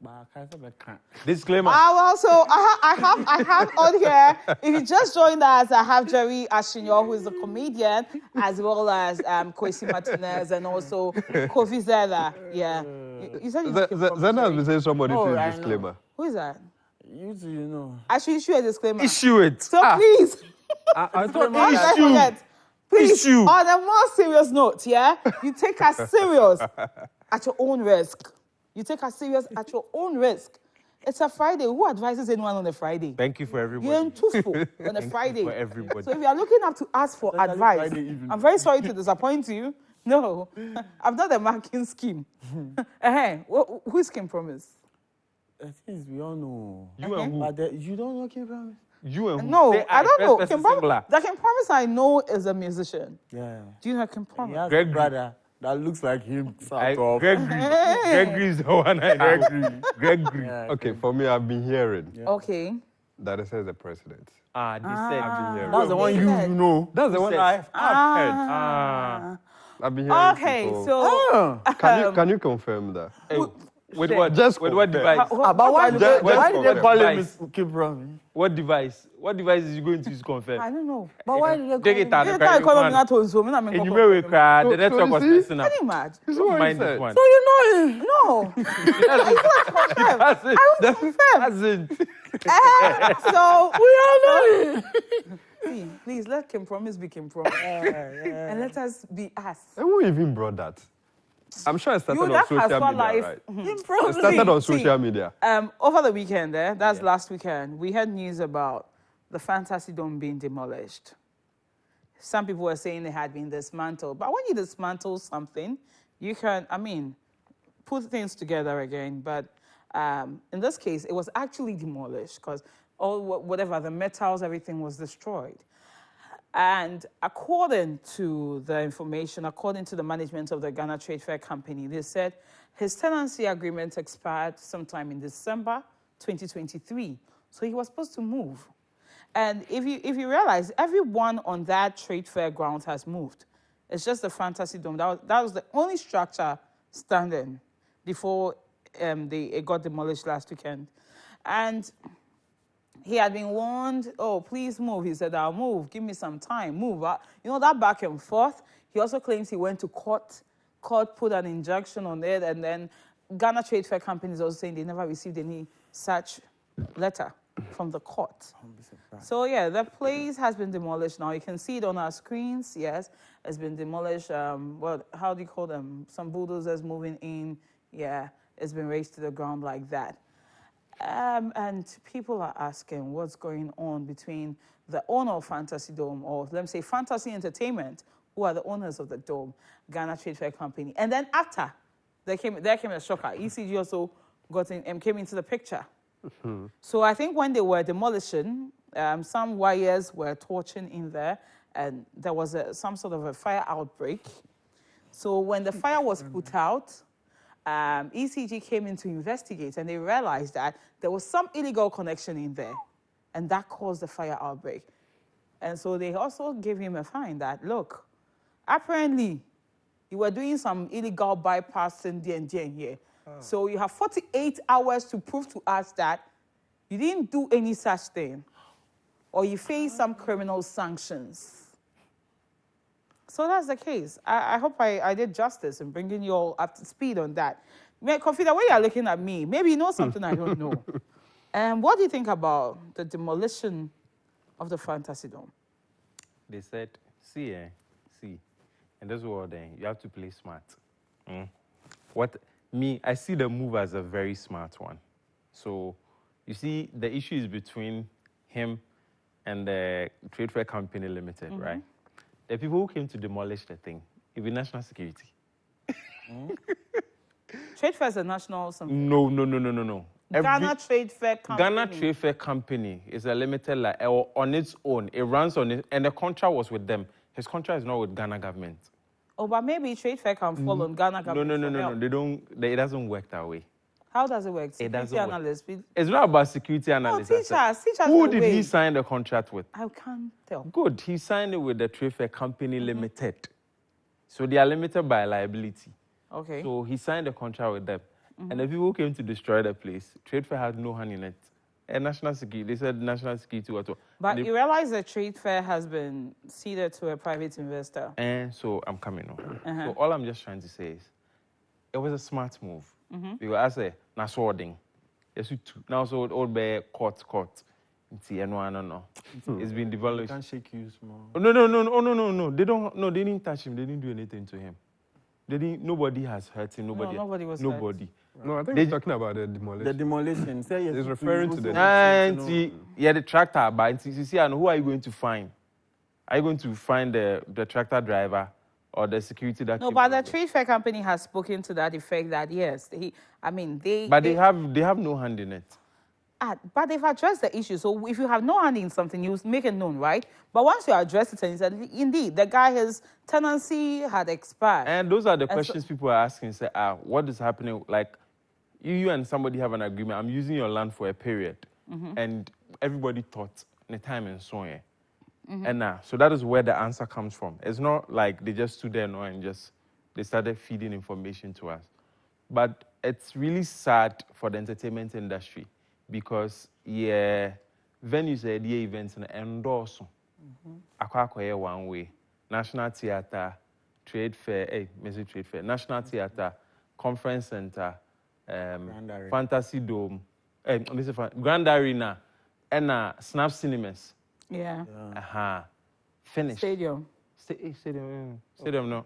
But I can't. Disclaimer. I have on here, if you just joined us, I have Jerry Ashinyo, who is a comedian, as well as Kwesi Martinez and also Kofi Zeda. Yeah. You said Zena has been saying somebody Oh, to I use disclaimer. Who is that? You know. I should issue a disclaimer. Issue it. So please, I thought how did I forget? Please, Issue. on a more serious note, yeah, you take us serious at your own risk. You take us serious at your own risk. It's a Friday. Who advises anyone on a Friday? Thank you for everybody. You're truthful on a Friday. for everybody. So if you are looking up to us for Especially advice, Friday evening. I'm very sorry to disappoint you. No, I'm not a marking scheme. Who's Kim Promise? The things we all know. You and who? But you don't know Kim Promise? You and who? No, Say I don't know. first Kim person Promise, singular. the Kim Promise I know is a musician. Yeah. Do you know Kim He Promise? has Gregory. a brother that looks like him. Gregory is the one I know. Gregory. Yeah. Okay, for me, I've been hearing Okay. that it says the president. They said. I've been hearing. That's the one you know. That's the one says? I've heard. Ah. I've been hearing Okay, people. so Can you confirm that? Hey, With what? Just with what confirm. device? But why did Just- they, just why did they confirm. call him Device. Kiprom? What device? What device is you going to use to confirm? I don't know. But why did they call Take him? it out. You the can't call one. him not to Zoom. And you may cry. The So network you was see? messing up. Can you imagine? This is what he Mind this said. one. So you know him? No. I was confirmed. Hasn't. So We all know him. please let Kim Promise be Kim Promise. And let us be us. And who even brought that? I'm sure it started on that has social got media, life. right? Mm-hmm. It started on See, social media. Over the weekend, that's last weekend, we had news about the Fantasy Dome being demolished. Some people were saying it had been dismantled. But when you dismantle something, you can, put things together again. But in this case, it was actually demolished because whatever, the metals, everything was destroyed. And according to the information, according to the management of the Ghana Trade Fair Company, they said his tenancy agreement expired sometime in December 2023. So he was supposed to move. And if you realize, everyone on that trade fair ground has moved. It's just the Fantasy Dome. That was the only structure standing before it got demolished last weekend. And he had been warned, oh, please move. He said, I'll move. Give me some time. Move. That back and forth. He also claims he went to court. Court put an injunction on it. And then Ghana Trade Fair Company is also saying they never received any such letter from the court. So, yeah, the place has been demolished now. You can see it on our screens. Yes, it's been demolished. How do you call them? Some bulldozers moving in. Yeah, it's been raised to the ground like that. And people are asking what's going on between the owner of Fantasy Dome, or let me say Fantasy Entertainment, who are the owners of the Dome, Ghana Trade Fair Company. And then after, there came a shocker. ECG also came into the picture. Mm-hmm. So I think when they were demolishing, some wires were torching in there, and there was some sort of a fire outbreak. So when the fire was put out, ECG came in to investigate, and they realized that there was some illegal connection in there, and that caused the fire outbreak. And so they also gave him a fine that, look, apparently you were doing some illegal bypassing here. So you have 48 hours to prove to us that you didn't do any such thing, or you face some criminal sanctions. So that's the case. I hope I did justice in bringing you all up to speed on that. Kofi, the way you're looking at me, maybe you know something I don't know. What do you think about the demolition of the Fantasy Dome? They said, see, in this world, you have to play smart. I see the move as a very smart one. So, you see, the issue is between him and the Trade Fair Company Limited, right? The people who came to demolish the thing, it be national security. Trade Fair is a national something. No. Ghana Trade Fair Company. Ghana Trade Fair Company is a limited on its own. It runs on it, and the contract was with them. His contract is not with Ghana government. Oh, but maybe Trade Fair can fall on Ghana government. No. They don't. It doesn't work that way. How does it work? It doesn't Security analyst. It's not about security analysts. Teach us Who the did way. he sign the contract with? I can't tell. Good. He signed it with the Trade Fair Company Limited. So they are limited by liability. Okay. So he signed a contract with them. And the people who came to destroy the place, Trade Fair had no hand in it. And national security, they said national security was. But you realize the Trade Fair has been ceded to a private investor. And so I'm coming on. So all I'm just trying to say is, it was a smart move. Because I say, na swording. Yes, we two. Now so all be court. No. It's been developed. I can't shake you small. No. They didn't touch him. They didn't do anything to him. Nobody has hurt him. Nobody was Nobody. No, I think he's talking about the demolition. The demolition. He's referring to the... The tractor, but you see, who are you going to find? Are you going to find the tractor driver or the security that... No, but the Trade Fair Company has spoken to that effect that, yes, they... But they have no hand in it. But they've addressed the issue. So if you have no hand in something, you make it known, right? But once you address it and you said, indeed, the guy, his tenancy had expired. And those are the questions people are asking. Say, what is happening? Like, you and somebody have an agreement. I'm using your land for a period. And everybody thought, the time and so on. And so that is where the answer comes from. It's not like they just stood there and they started feeding information to us. But it's really sad for the entertainment industry because venues are the events and endorse. Akwa one way. National Theatre, Trade Fair, Trade Fair, National Theatre, Conference Center, Fantasy Dome, Grand Arena, and Snap Cinemas. Yeah. Finished. Stadium. Stadium, no.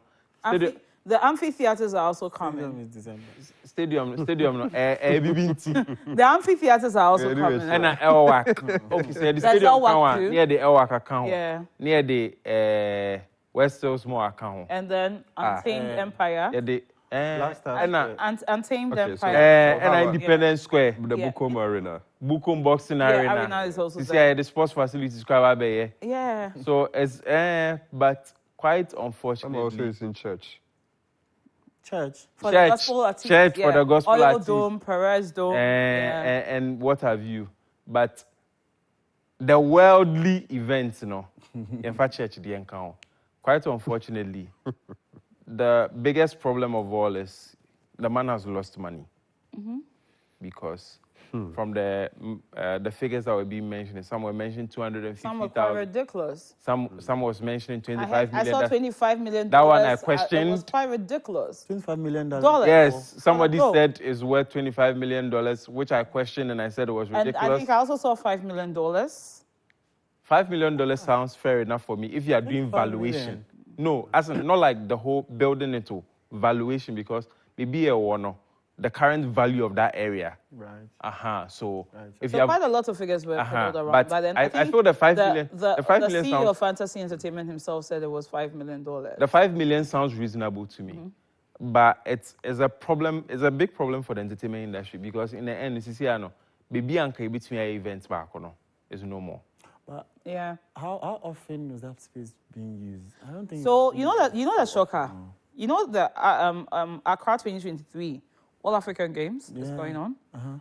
The amphitheaters are also coming. Stadium, no. The amphitheaters are also coming. And Elwak. Okay, so the stadium account near the Elwak account. Yeah. Near the West Small account. And then Untamed Empire. Yeah, the last time. Untamed Empire. And Independence Square. The Bukom Arena. Bukom Boxing Arena. Arena is also there. The sports facilities quite yeah. So it's but quite unfortunately. I'm also in church. For the gospel artists. Church for the gospel Oil artists. Dome, Perez Dome. And what have you. But the worldly events, in fact, church the encounter. Quite unfortunately, the biggest problem of all is the man has lost money. Because from the figures that were being mentioned, some were mentioning 250,000. Some were quite ridiculous. Some was mentioning 25 million. I saw $25 million. That one I questioned. It was quite ridiculous. $25 million. Yes, somebody said it's worth $25 million, which I questioned and I said it was ridiculous. And I think I also saw $5 million. $5 million sounds fair enough for me if you are doing valuation. No, as in, not like the whole building into valuation because maybe the current value of that area. Right. So if so you have quite a lot of figures were followed around. But then I feel the $5 million. The 5 million CEO sounds, of Fantasy Entertainment himself said it was $5 million. The $5 million sounds reasonable to me. But it's a problem. It's a big problem for the entertainment industry because in the end, it's baby anka between events back is no more. But yeah, how often is that space being used? I don't think. So you know that shocker. You know the Accra 2023 All African Games is going on,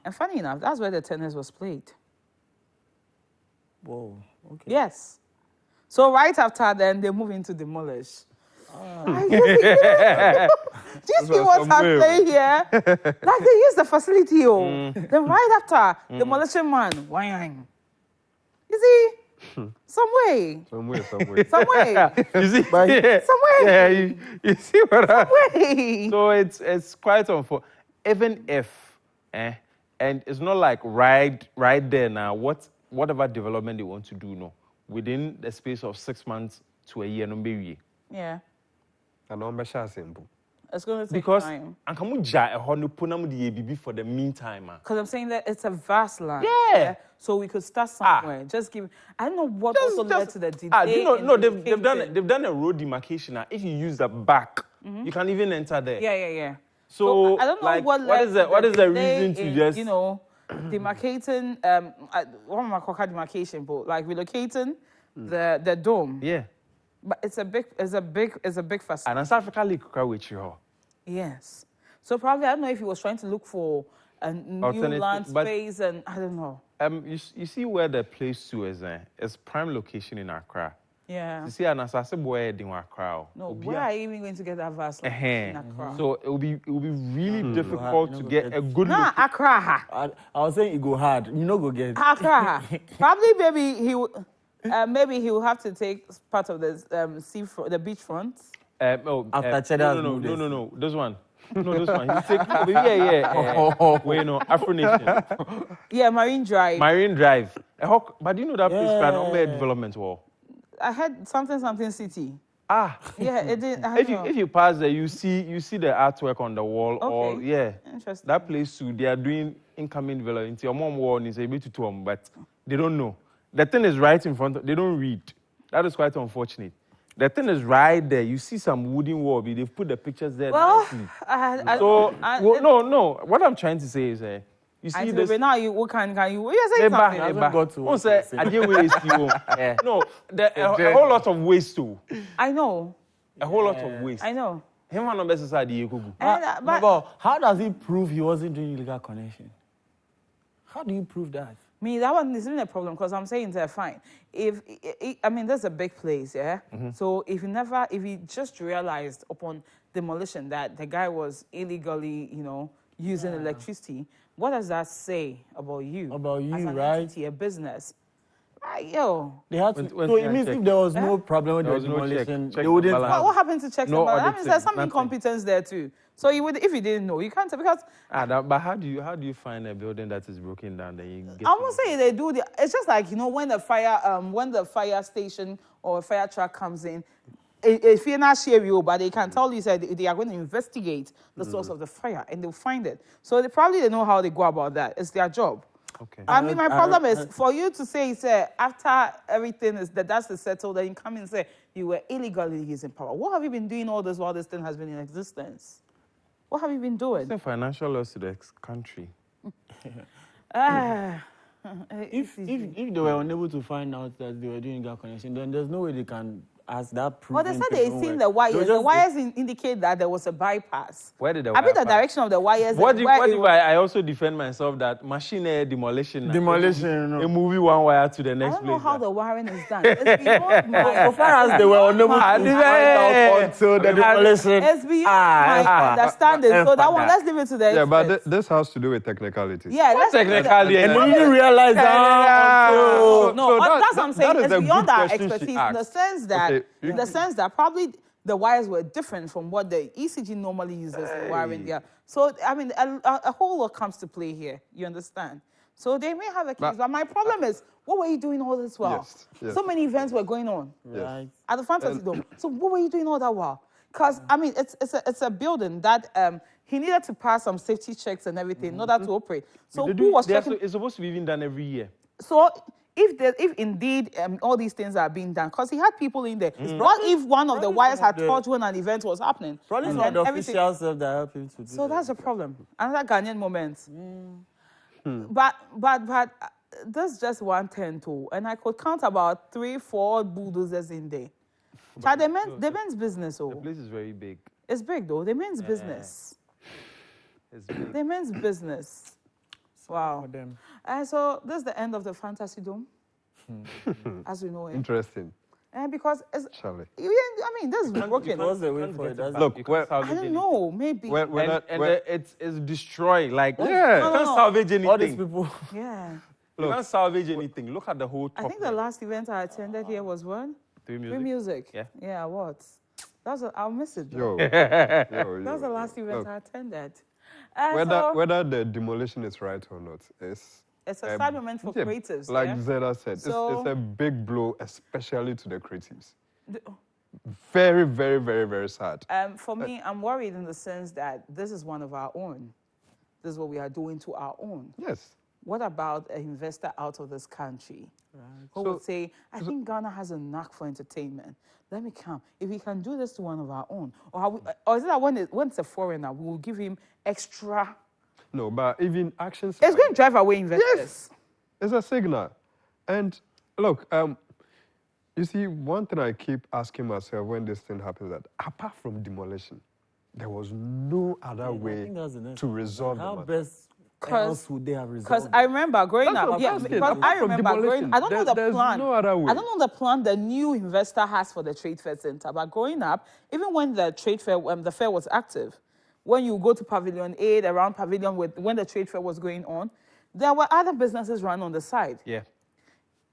and funny enough, that's where the tennis was played. Whoa. Okay. Yes. So right after then they move into demolish. Do you see what's happening here? Like they use the facility, Then right after demolition man, whang. You see? Some way. You see? Some way. Yeah, you see what Some way. So it's quite unfortunate. Even if, and it's not like right there now, whatever development they want to do, within the space of 6 months to a year, Yeah. And I'm simple. It's going to take because time. For the meantime. Because I'm saying that it's a vast land. Yeah. So we could start somewhere. Just give. I don't know what also led to the delay. They've done a road demarcation. If you use the back, you can even enter there. Yeah. So I don't know like, what is the reason to just demarcating what am I calling demarcation, but like relocating the dome. Yeah. But it's a big facility. And South Africa League with you. Yes. So probably I don't know if he was trying to look for a new land space, and I don't know. You see where the place to is? It's prime location in Accra. Yeah. You see, and as I said, boy, in Accra. No, where are you even going to get that vast land in Accra? So it will be really difficult to get a good. Nah, Accra. I was saying it go hard. You know, go get Accra. Probably maybe he will have to take part of the the beachfront. After Cheddar. No. This one. No, this one. You take Afro Nation. Yeah, Marine Drive. Marine Drive. But do you know that place plan on where development wall? I had something city. Yeah, it did. If you pass there, you see the artwork on the wall. Okay. Interesting. That place too. They are doing incoming development. Your mom wall is able to them, but they don't know. The thing is right in front of. They don't read. That is quite unfortunate. The thing is right there. You see some wooden wall. They've put the pictures there. Well, no. What I'm trying to say is, you see this. Now what can you? You're saying something. No, a whole lot of waste too. I know. A whole lot of waste. I know. But how does he prove he wasn't doing illegal connection? How do you prove that? Me, that one isn't a problem because I'm saying they're fine. I mean, there's a big place, yeah? So if you just realized upon demolition that the guy was illegally, using electricity, what does that say about you? About you, as an right? entity, a business. Right, yo. They had to. When So can it I means check? if there was no problem with There the was no check. demolition, Check they wouldn't. the balance. What happened to checks No and balances? That means auditing, there's some nothing. incompetence there too. So if you didn't know, you can't because But how do you find a building that is broken down? Then you get. I won't say they do. It's just like when the fire station or a fire truck comes in. If you're not sure you, but they can tell you that they are going to investigate the source of the fire and they'll find it. So they know how they go about that. It's their job. Okay. I mean, my problem is for you to say, after everything is that's settled, then you come in and say you were illegally using power. What have you been doing all this while this thing has been in existence? What have you been doing? Send financial loss to the country. If they were unable to find out that they were doing gas connection, then there's no way they can ask that proof. Well, they said they seen the wires. The wires indicate that there was a bypass. Where did the I mean, the wire pass? direction of the wires. What if I also defend myself that machine demolition? Demolition, no. A movie one wire to the I next don't know place. how the wiring is done. It's beyond my. So far as they were unable to find out until the demolition. It's beyond my understanding. So that one, let's leave it to the Yeah, but experts. this has to do with technicality. Yeah, let's Technically, And they didn't realize that. No, So that's what I'm saying. that is It's a beyond good our question she expertise asked. in the sense that, Okay, probably the wires were different from what the ECG normally uses in wiring there. So I mean, a whole lot comes to play here. You understand? So they may have a case, but my problem is, what were you doing all this while? Yes. So many events were going on Right. at the Fantasy Dome. So what were you doing all that while? Because I mean, it's a building that he needed to pass some safety checks and everything in order to operate. So who was checking? It's supposed to be even done every year. So if indeed all these things are being done, because he had people in there. What if one of the wires had touched when an event was happening? Probably and not then the everything- officials that help him to do So that. that's a problem. Another Ghanaian moment. But that's just 110 too. And I could count about 3-4 bulldozers in there. They means business. The Oh, place is very big. it's big though. They means business. It's big. They means business. Wow. For them. And so this is the end of the Fantasy Dome, as we know it. Interesting. And because Charlie. I mean, this is broken. What's the way for it? That's Look, You where- can't salvage I don't anything. know. Maybe. It's destroyed. Like Yeah. you can't salvage anything. all these people. Yeah. You can't salvage anything. Look at the whole top. I think the last event I attended here was what? Three Free music. music. Yeah. Yeah. What? I'll miss it. Though. Yo, That was the last event Look, I attended. whether the demolition is right or not, it's a sad moment for yeah, creatives. Like yeah? Zeda said, So- it's a big blow, especially to the creatives. The- Very, very, very, very sad. For me, I'm worried in the sense that this is one of our own. This is what we are doing to our own. Yes. What about an investor out of this country who would say, I think Ghana has a knack for entertainment. Let me come. If we can do this to one of our own, or is it that when it's a foreigner, we will give him extra? No, but even actions. It's going to drive away investors. Yes. It's a signal. And look, you see, one thing I keep asking myself when this thing happens that apart from demolition, there was no other I way think that's the next to one. resolve How the matter. best else would they have resolved? Because I remember growing That's up, what I'm asking. because Apart I from remember growing. demolition, I don't know the there's plan. no other way. I don't know the plan the new investor has for the Trade Fair Center. But growing up, even when the Trade Fair, the fair was active, when you go to Pavilion 8, around Pavilion, when the Trade Fair was going on, there were other businesses run on the side. Yeah.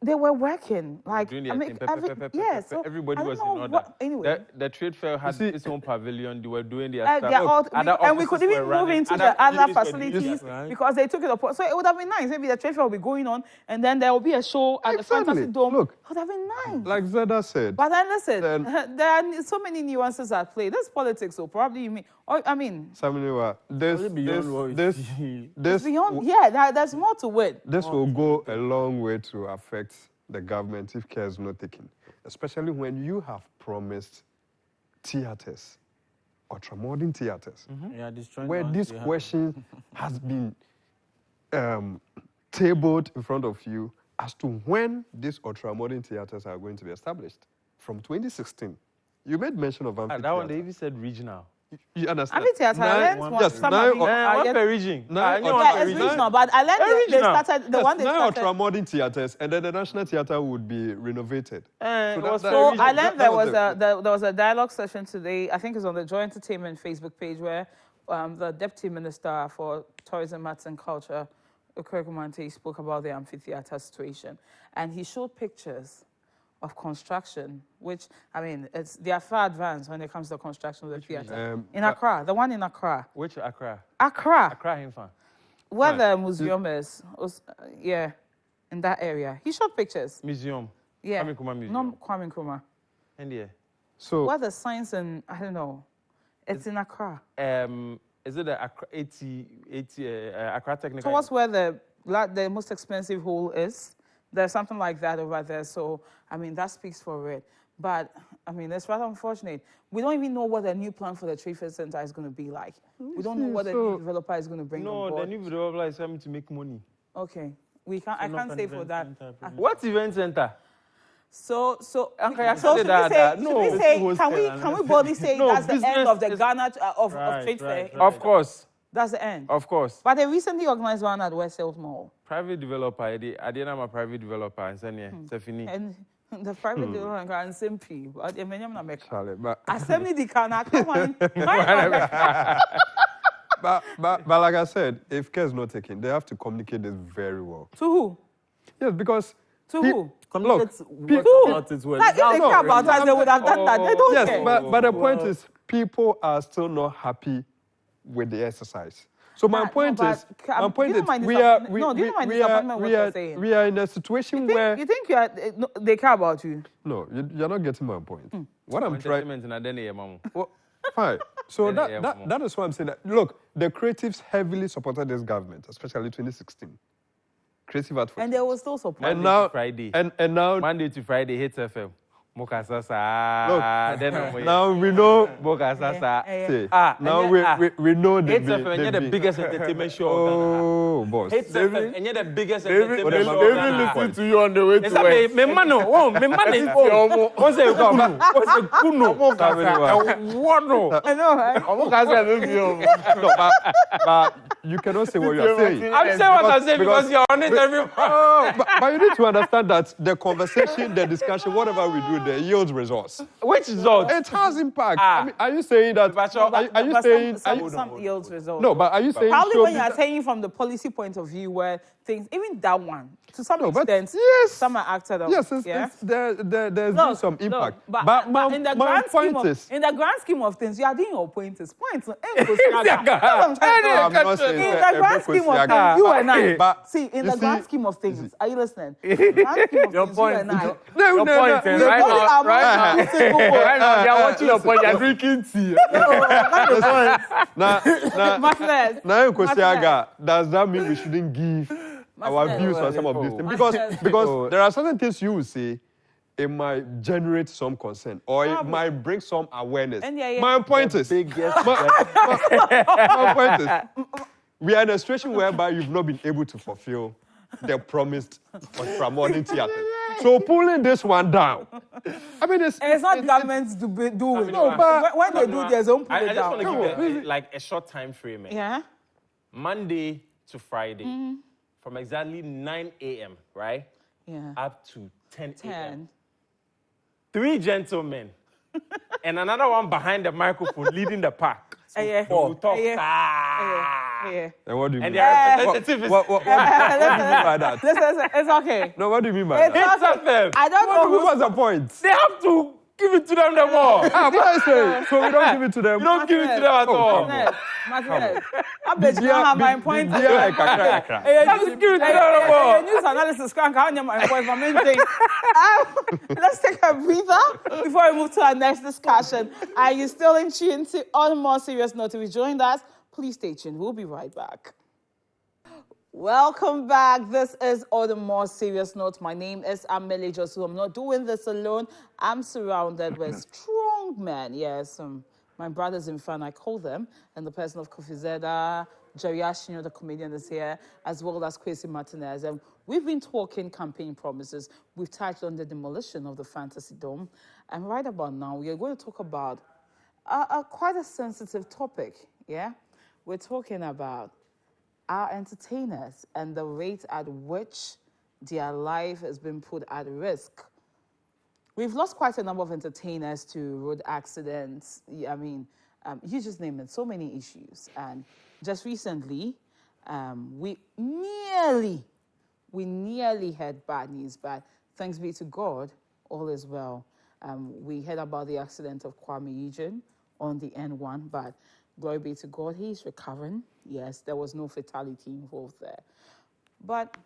They were working like Doing their I mean, thing. yeah. So Everybody I don't was know in order. what- anyway. The trade fair had see- its own pavilion. They were doing their They're stuff. all- Other and we could offices even were move running. into Other the other units were doing facilities their stuff. because they took it upon. So it would have been nice. Maybe the trade fair will be going on, and then there will be a show at the Exactly. Fantasy Dome. Look. It would have been nice. Like Zeda said, But then listen, Then- there are so many nuances at play. This is politics, so probably you mean, or I mean, Samuel, Probably beyond what we this see. beyond. Yeah, there's more to it. This will go a long way to affect the government if care is not taken, especially when you have promised theaters, ultramodern theaters, Yeah, destroying where the ones this they have. question has been tabled in front of you as to when these ultramodern theaters are going to be established. From 2016, you made mention of That one, they amphitheater. even said regional. You understand? Amphitheater, I learned one. Yes, Some nine of you- or- One per region. Nine or- Yeah, it's regional, but I learned they Regional. started, the Yes, one they 9 started. ultra-modern theaters, and then the National Theatre would be renovated. It was that- So per I region. learned there was a dialogue session today. I think it's on the Joy Entertainment Facebook page where the Deputy Minister for Tourism, Arts and Culture, Okorie Kumante, spoke about the amphitheater situation, and he showed pictures of construction, which I mean, they are far advanced when it comes to the construction of the theater in Accra. The one in Accra, Which Accra? Accra, Accra Hinfa. where the museum is, yeah, in that area. He showed pictures. Museum. Yeah, Kwame Nkrumah Museum. no Kwame Nkrumah. And yeah. So Where the science and I don't know, it's in Accra. Is it the Accra, Accra Technical? Towards where the most expensive hall is, there's something like that over there. So I mean that speaks for it. But I mean it's rather unfortunate. We don't even know what the new plan for the Trade Fair Center is going to be like. We don't know what the new developer is going to bring on No, board. the new developer is coming to make money. Okay, we can't. I can't say for that. What event center? So Okay, I so said should we that, say, no, should we say it's can we boldly say No, that's the end business of the is- Ghana of Trade Fair? Of course. That's the end. Of course. But they recently organized one at West Hills Mall. Private developer, I didn't have a private developer, and then yeah, Stephanie. And the private developer and simple. But I mean, I'm not making. Charlie, but, Assembly the Ghana, come on. but like I said, if care is not taken, they have to communicate this very well. To who? Yes, because To pe- who? Look, Like, if they care about us, they would have done that. They don't yes, care. but the point is, people are still not happy with the exercise. So my No, point but is, do my point you is, mind we are disappointment? No, do you mind disappointment what you're saying? we are in a situation where You think they care about you? no, you're not getting my point. What I'm trying. Entertainment in Adene, Mamu. Well, fine. So Yeah, yeah, come on. that is why I'm saying that. Look, the creatives heavily supported this government, especially 2016. Creative art. And they will still support. and Monday now to Friday. and now Monday to Friday, Hits FM. Mokasasa. Then now we know. Mokasasa. See, Ah, now and we, yeah, we know the Hits FM, and you're the biggest entertainment show. Oh, boss. Hits FM, and you're the biggest David, entertainment show. David listened to you on the way to Esa work. me mano, oh, me mano. What's a kuno? Wano. I know, right? Ọmọ kan sẹ ló fi ọmọ. No, but you cannot say what you're saying. I'm saying what I'm saying because you're on it every Oh, but you need to understand that the conversation, the discussion, whatever we do there yields results. Which result? It has impact. Ah. I mean, are you saying that? But Are you But saying? some yields results? No, but are you saying? Probably show when me you are that- saying from the policy point of view, where things, even that one, to some No, but extent, yes. some are acted on. Yes, yeah? there's been Look, some look, impact. but my, in the my grand scheme point of, is, in the grand scheme of things, you are doing your points. Points. I'm not saying In that the grand every scheme of question- things, you and I. But See, in you the grand see- scheme of things, are you listening? In the grand scheme of Your things, point. you and I. No, Your no, point, no, eh, no, right Only now, among right now, the single boy. right now, they are watching your point. They are drinking tea. Now, Martinez. Nkosiaga, does that mean we shouldn't give our Martinez. views on some of these things? Martinez. Because there are certain things you will say, it might generate some concern or it might bring some awareness. And yeah. My point is, my point is, we are in a situation whereby you've not been able to fulfill the promised modern theater. So pulling this one down, I mean, And it's not governments do it. No, but- when they do theirs, don't pull I it just down. want to give like a short time frame. Yeah. Monday to Friday, from exactly 9 a.m., right? Yeah. Up to 10 a.m. 10. 3 gentlemen and another one behind the microphone leading the pack. Yeah. We'll talk. Yeah. And what do you And mean? their representative is What do you mean by that? Listen, it's okay. No, what do you mean by It's that? okay. FM. I don't What know was the point? They have to give it to them the more. Ah, what I say? So we don't give it to them. You don't give it to them at all. Martinez. I bet you don't have my point. Give Just give it to them the more. News analysis can't have my point. My main thing. Let's take a breather before we move to our next discussion. Are you still in tune to On a More Serious Note? If you joined us, please stay tuned. We'll be right back. Welcome back. This is On a More Serious Note. My name is Amelie Josu. I'm not doing this alone. I'm surrounded with strong men. Yes, my brothers in fun, I call them, and the person of Kofi Zeda, Jerry Ashino, the comedian, is here, as well as Kwesi Martinez. And we've been talking campaign promises. We've touched on the demolition of the Fantasy Dome. And right about now, we are going to talk about quite a sensitive topic, yeah? We're talking about our entertainers and the rate at which their life has been put at risk. We've lost quite a number of entertainers to road accidents. I mean, you just name it, so many issues. And just recently, we nearly had bad news, but thanks be to God, all is well. We heard about the accident of Kwame Eugene on the N1, but glory be to God, he's recovering. Yes, there was no fatality involved there. But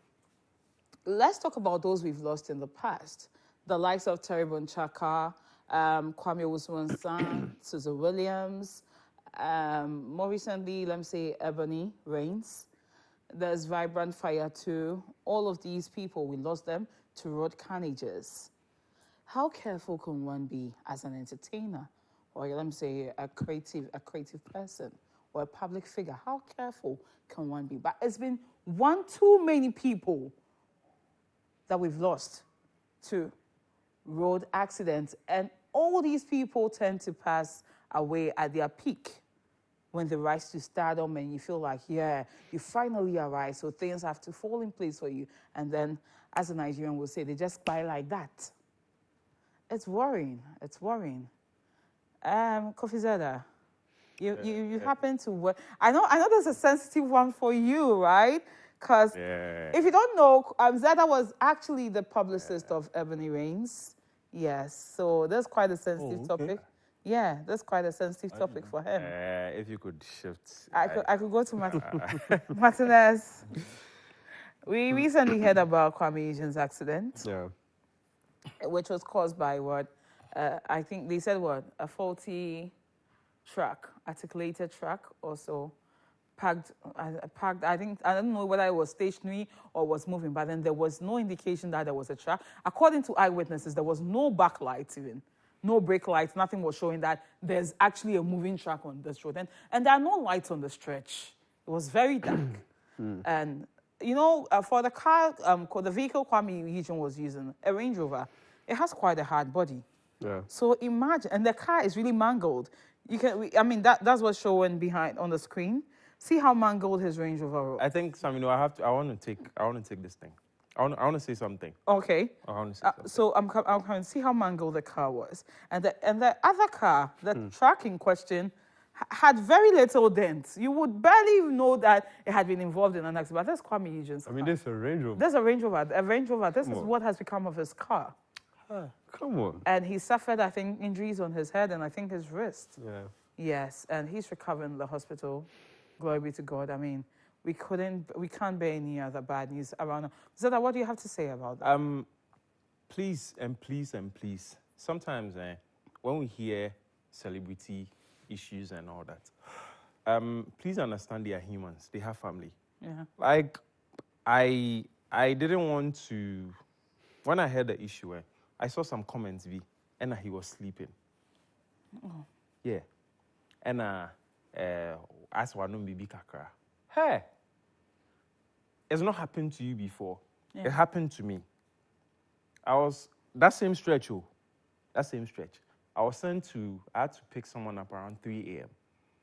let's talk about those we've lost in the past. The likes of Terry Bonchaka, Kwame Usman-San, Susan Williams, more recently, let me say Ebony Rains. There's Vibrant Fire too. All of these people, we lost them to road carnages. How careful can one be as an entertainer, or let me say a creative person, or a public figure? How careful can one be? But it's been one too many people that we've lost to road accidents, and all these people tend to pass away at their peak when they rise to stardom, and you feel like, yeah, you finally arrive, so things have to fall in place for you. And then, as a Nigerian will say, they just buy like that. It's worrying. It's worrying. Kofi Zeda, you happen to work. I know there's a sensitive one for you, right? Because if you don't know, Zeda was actually the publicist of Ebony Rains. Yes, so that's quite a sensitive topic. Yeah, that's quite a sensitive topic for him. If you could shift. I could go to Martinez. We recently heard about Kwame Eugene's accident, which was caused by what? I think they said what? A faulty truck, articulated truck, also parked. I don't know whether it was stationary or was moving, but then there was no indication that there was a truck. According to eyewitnesses, there was no backlight even. No brake lights, nothing was showing that there's actually a moving truck on this road. And there are no lights on the stretch. It was very dark. And, you know, for the car, the vehicle Kwame Eugene was using, a Range Rover, it has quite a hard body. Yeah. So imagine, and the car is really mangled. That's what's showing behind on the screen. See how mangled his Range Rover was. I think, Sam, you know, I want to take this thing. I want to say something. Okay. I want to say something. So I'm coming to see how mangled the car was. And the other car, the truck in question, had very little dents. You would barely even know that it had been involved in an accident. But that's Kwame Eugene's car. I mean, there's a Range Rover. There's a Range Rover. A Range Rover. This is what has become of his car. Come on. And he suffered, I think, injuries on his head and I think his wrist. Yeah. Yes, and he's recovering in the hospital. Glory be to God. I mean, we can't bear any other bad news around. Zeda, what do you have to say about that? Please. Sometimes when we hear celebrity issues and all that, please understand they are humans. They have family. Yeah. Like, I didn't want to. When I heard the issue, I saw some comments and he was sleeping. Oh. Yeah. And as one bibi kakra. Hey. It's not happened to you before. Yeah. It happened to me. That same stretch. I had to pick someone up around 3 a.m.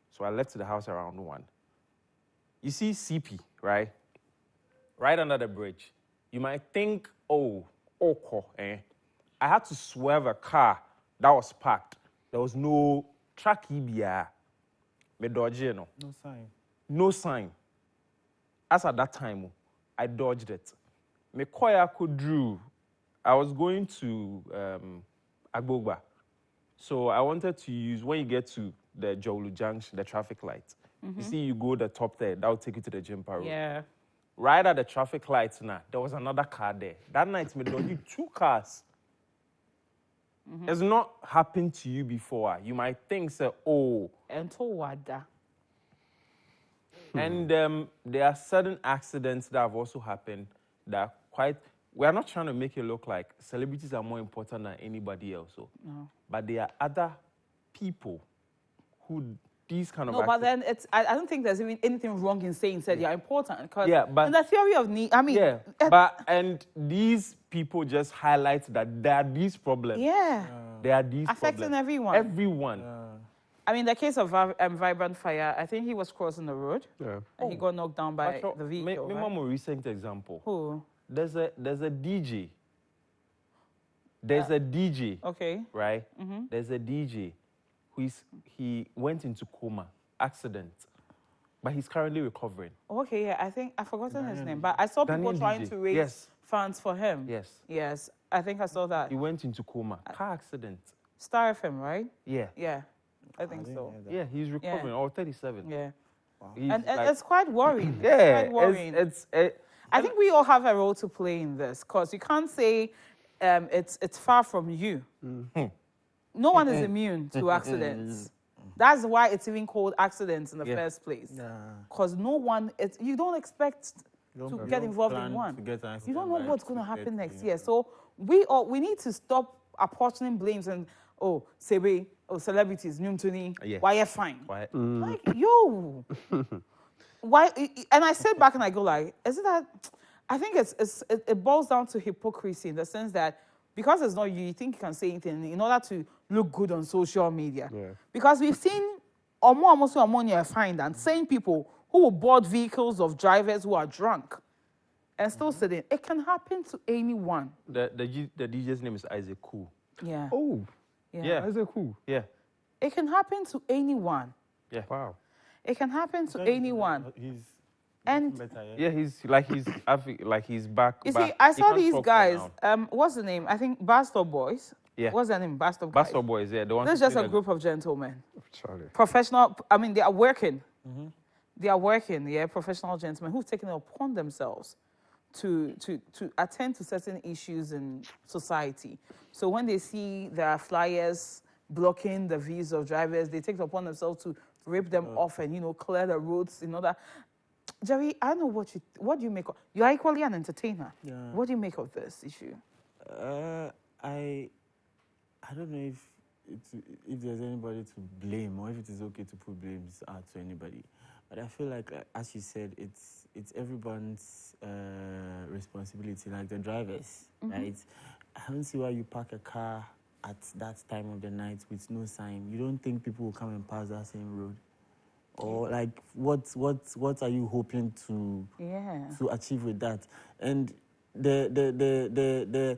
So I left the house around 1. You see CP, right? Right under the bridge. You might think, I had to swerve a car that was parked. There was no track EBR. No sign. As at that time, I dodged it. I was going to Agbogba. So I wanted to use, when you get to the Jolu Junction, the traffic light, you see you go the top there, that will take you to the Jimpa Road. Yeah. Right at the traffic lights now, there was another car there. That night, we dodged 2 cars. It's not happened to you before. You might think, And there are certain accidents that have also happened that we are not trying to make it look like celebrities are more important than anybody else. No. But there are other people who these kind of No, but then I don't think there's even anything wrong in saying that you're important. Because but in the theory of need, I mean... and these people just highlight that there are these problems. Yeah. There are these affecting problems. everyone. Everyone. I mean, the case of Vibrant Fire, I think he was crossing the road. Yeah. And he got knocked down by the vehicle. Me right? more recent example. Who? There's a DJ. There's a DJ. Okay. Right? There's a DJ he went into coma, accident. But he's currently recovering. Okay, yeah, I think I've forgotten his name, but I saw people trying to raise funds for him. Yes. Yes, I think I saw that. He went into coma. Car accident. Star FM, right? Yeah. Yeah, I think so. Yeah, he's recovering. Or 37. Yeah. Wow. And it's quite worrying. Yeah, it's quite worrying. I think we all have a role to play in this, because you can't say it's far from you. No one is immune to accidents. That's why it's even called accidents in the first place. Because no one, you don't expect to get involved in one. You don't know what's going to happen next year. So we need to stop apportioning blames and, Sebe, celebrities, Nyumtuni, why you fine? Like, yo. Why? And I sit back and I go like, is it that? I think it boils down to hypocrisy in the sense that because it's not you think you can say anything in order to look good on social media. Yeah. Because we've seen almost ammonia find and same people who will board vehicles of drivers who are drunk and still sitting. It can happen to anyone. The DJ's name is Isaac Cool. Yeah. Oh. Yeah. Isaac Cool. Yeah. It can happen to anyone. Yeah. Wow. It can happen to anyone. He's back. You see, I saw these guys. What's the name? I think Bastard Boys. Yeah. What's their name? Bastard Boys. Yeah. The one. This is just a group of gentlemen. Charlie. Professional. I mean, they are working. They are working. Yeah, professional gentlemen who've taken it upon themselves to attend to certain issues in society. So when they see their flyers blocking the views of drivers, they take it upon themselves to rip them off and clear the roads in order. Jerry, I know what do you make of. You are equally an entertainer. Yeah. What do you make of this issue? I don't know if there's anybody to blame or if it is okay to put blames out to anybody. But I feel like, as you said, it's everyone's responsibility, like the drivers, right? I don't see why you park a car at that time of the night with no sign. You don't think people will come and pass that same road? Or like, what are you hoping to achieve with that? And the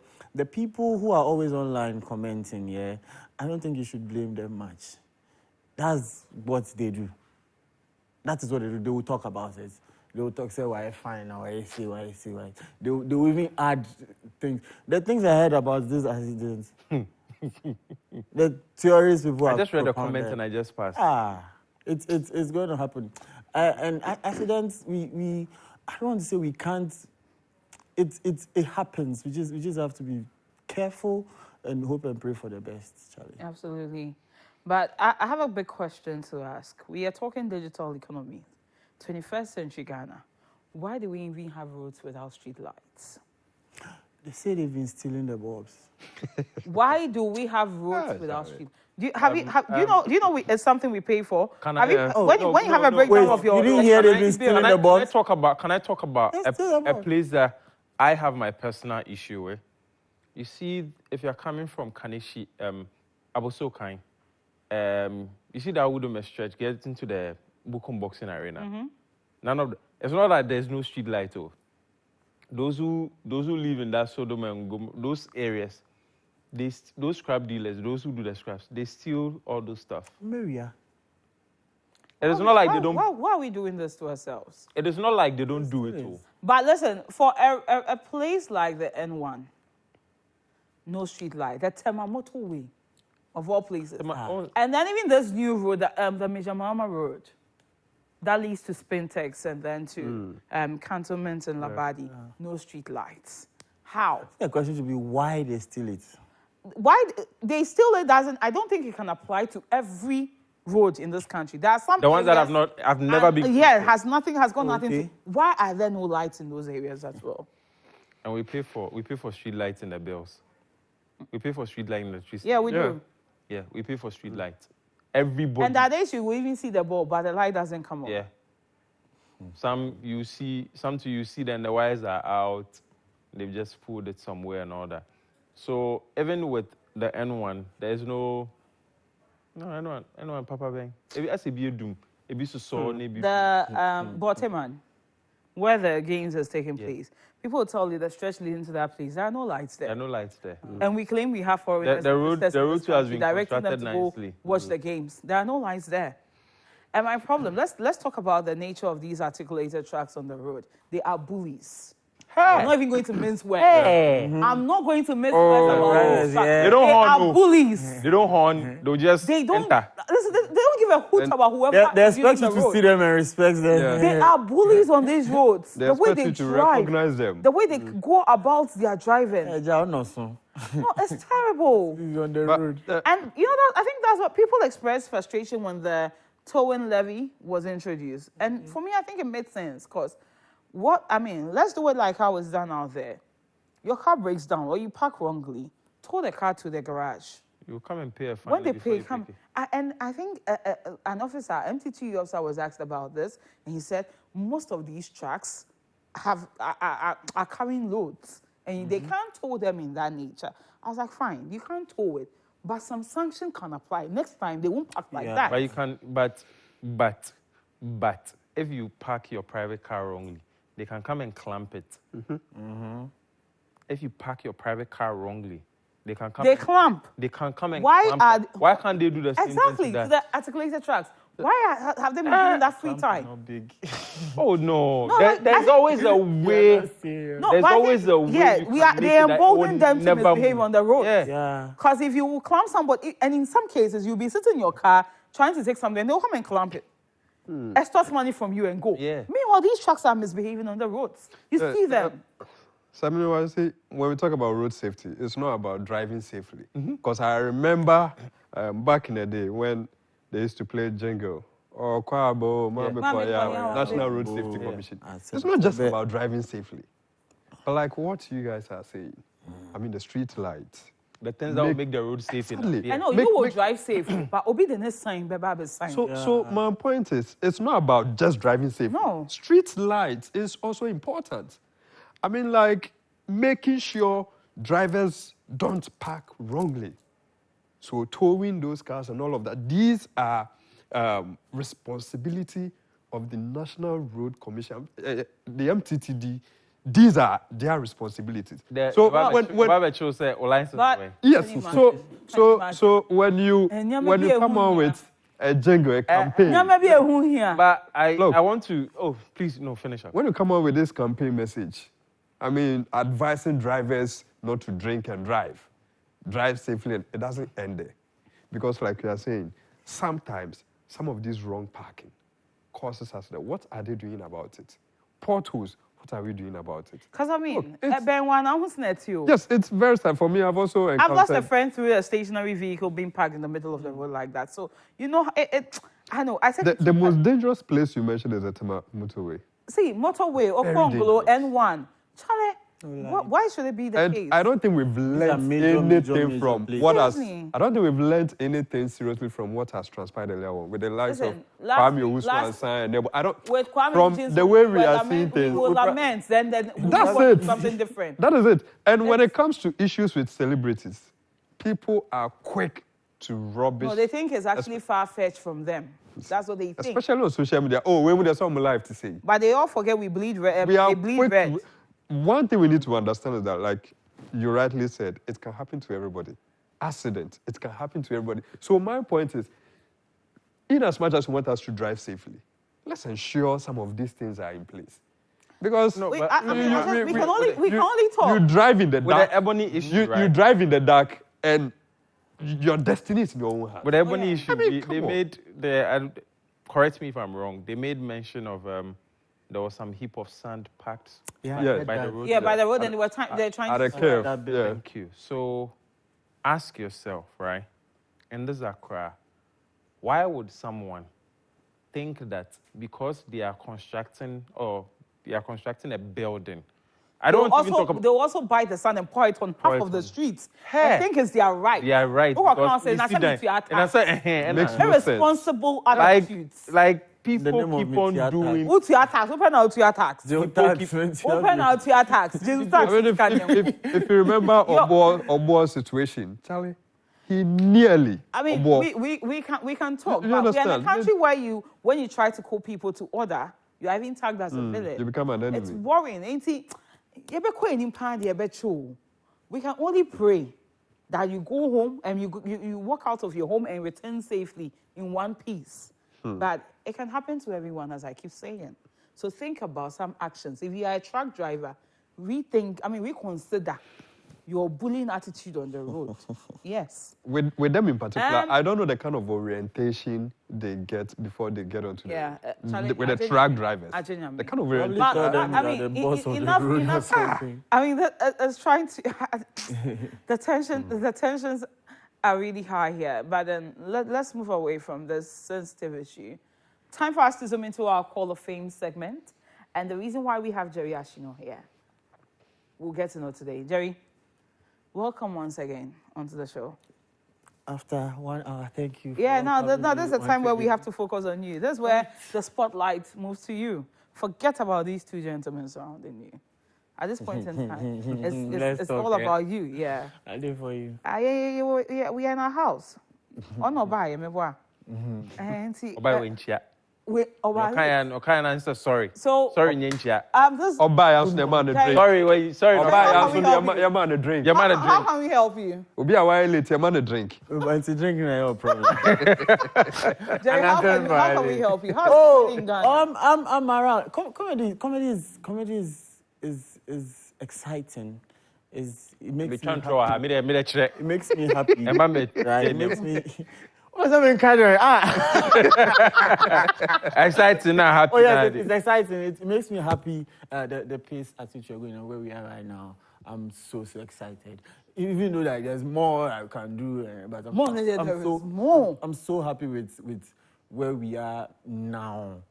people who are always online commenting, I don't think you should blame them much. That's what they do. That is what they do. They will talk about it. They will say why fine now, why see. They will even add things. The things I heard about this accident. The theories people I just read a comment and I just passed. It's going to happen. And accidents, I don't want to say we can't. It happens. We just have to be careful and hope and pray for the best, Charlie. Absolutely. But I have a big question to ask. We are talking digital economy, 21st century Ghana. Why do we even have roads without street lights? They say they've been stealing the bulbs. Why do we have roads without street? Do you know it's something we pay for? When you have a breakdown of your... You didn't hear they've been stealing the bulbs? Can I talk about a place that I have my personal issue with? You see, if you're coming from Kaneshi, Abosokai, you see that Udome stretch, get into the Bukum Boxing Arena. It's not like there's no street light. Those who live in that Sodom and Gomorrah, those areas, those scrap dealers, those who do the scraps, they steal all those stuff. Maria. It is not like they don't. Why are we doing this to ourselves? It is not like they don't do it. But listen, for a place like the N1, no street light, the Temamoto Way, of all places. And then even this new road, the Mijamama Road, that leads to Spintex and then to Cantonment and Labadi, no street lights. How? The question should be why they steal it. Why they steal it I don't think it can apply to every road in this country. There are some the ones that I've never been. Yeah, has nothing to. Why are there no lights in those areas as well? And we pay for street lights in the bills. We pay for street light in electricity. Yeah, we do. Yeah, we pay for street lights. Everybody. And that days you will even see the bulb, but the light doesn't come on. Yeah. Some you see then the wires are out. They've just pulled it somewhere and all that. So even with the N1, there's no No, I know, Papa Ben. I say be a doom. It be so maybe. The Boteman, where the games is taking place, people will tell you the stretch leading to that place. There are no lights there. There are no lights there. And we claim we have foreigners. The road has been directing them constructed to go nicely. watch the games. There are no lights there. And my problem, let's talk about the nature of these articulated tracks on the road. They are bullies. I'm not even going to mince words. I'm not going to mince words about these tracks. They don't horn. Are bullies. They don't horn. They'll just They don't. enter. Listen, they don't give a hoot about whoever. They expect you the to road. see them and respect them. They are bullies on these roads. They the way expect they you to drive, recognize them. the way they go about their driving. No, It's terrible. on the road. And you know, I think that's what people expressed frustration when the towing levy was introduced. And for me, I think it made sense because let's do it like how it's done out there. Your car breaks down or you park wrongly, tow the car to the garage. You come and pay a fine. When they before pay, you come. pick it. And I think an officer, MT2 officer, was asked about this, and he said most of these trucks are carrying loads, and they can't tow them in that nature. I was like, fine, you can't tow it, but some sanction can apply. Next time, they won't park like that. But you can. But if you park your private car wrongly, they can come and clamp it. If you park your private car wrongly, they can come. They clamp. They can come and Why clamp it. Why can't they do the same Exactly, thing to to that? the articulated tracks. Why have they been doing that free time? Not big. Oh no! like, There's always a way. No, There's but I always think- a way. Yeah, you we can are. make They it that embolden it them will to never misbehave move. on the road. Yeah. Because if you will clamp somebody, and in some cases you'll be sitting in your car trying to take something, they'll come and clamp it, extort money from you and go. Yeah. Meanwhile, these trucks are misbehaving on the roads. You see them. Samuel, I say, when we talk about road safety, it's not about driving safely. Because I remember back in the day when they used to play jingle, or Kwabo, National Road Safety Commission. It's not just about driving safely. But like what you guys are saying, I mean, the street lights. The things that will make the road safe enough. Exactly. I know you will drive safe, but obi the next sign, baby, sign. So my point is, it's not about just driving safely. No. Street lights is also important. I mean, like making sure drivers don't park wrongly. So towing those cars and all of that. These are responsibility of the National Road Commission, the MTTD. These are their responsibilities. So when say license away. Yes. So when you come on with a jingle, a campaign. But I want to. Oh, please, no, finish up. When you come on with this campaign message, I mean, advising drivers not to drink and drive safely, and it doesn't end there. Because like you are saying, sometimes some of this wrong parking causes us that. What are they doing about it? Potholes, what are we doing about it? Because I mean, Look, yes, it's very sad for me. I've also encountered... I've lost a friend through a stationary vehicle being parked in the middle of the road like that. So, you know, I know. I said the most dangerous place you mentioned is the Tema motorway. See, motorway, Okongolo, N1. Charlie, why should it be the case? I don't think we've learned anything from what has... Seriously? I don't think we've learned anything seriously from what has transpired earlier on with the likes of Kwame Owusu and San. I don't... With Kwame from Owusu, the way we are seeing things... We will lament, then we'll that's work it. something different. That is it. And when it comes to issues with celebrities, people are quick to rubbish. No, they think it's actually far-fetched from them. That's what they think. Especially on social media. Oh, when there's something live to say. But they all forget we bleed red. We bleed red. One thing we need to understand is that, like you rightly said, it can happen to everybody. Accident, it can happen to everybody. So my point is, in as much as we want us to drive safely, let's ensure some of these things are in place. Because we can only talk. You drive in the dark. With the ebony issue, you drive in the dark, and your destiny is in your own hands. With the ebony issue, they come made correct me if I'm wrong. They made mention of there was some heap of sand packed by the road. Yeah, by the road, and they're trying to curve. Thank you. So ask yourself, right? In this Accra, why would someone think that because they are constructing a building, I don't want to even talk about... They'll also buy the sand and pour it on half of the streets. I think it's their right. They are right. Irresponsible attitudes. Like people keep on doing... What's your tax? Open out your tax. Open out your tax. If you remember Obo's situation, Charlie, he nearly. I mean, we can talk. You But we're in a understand? country where when you try to call people to order, you are even tagged as a villain. You become an enemy. It's worrying, ain't it? We can only pray that you go home and you walk out of your home and return safely in one piece. But it can happen to everyone, as I keep saying. So think about some actions. If you are a truck driver, reconsider your bullying attitude on the road. Yes. With them in particular, I don't know the kind of orientation they get before they get onto with the truck drivers. The kind of orientation. It's trying to. The tensions are really high here. But then let's move away from this sensitive issue. Time for us to zoom into our Call of Fame segment, and the reason why we have Jerry Ashino here, we'll get to know today. Jerry, welcome once again onto the show. After 1 hour, thank you. Yeah, no, this is a time where we have to focus on you. This is where the spotlight moves to you. Forget about these two gentlemen surrounding you. At this point in time, it's all about you. Yeah. I did for you. Yeah, we are in our house. Oh no, bye, me boy. And see. Answer sorry. So sorry, Nyenchia. This. Sorry, wait. Sorry. Your man a drink. How can we help you? Obi a while late, your man a drink. But drinking is your problem. Jerry, how can we help you? How's it done? I'm around. Comedy is exciting. It makes me happy. It makes me happy. Right? It makes me. Exciting now, happy. Oh yeah, it's exciting. It makes me happy. The pace at which you're going and where we are right now. I'm so excited. Even though like there's more I can do, but I'm so happy with where we are now.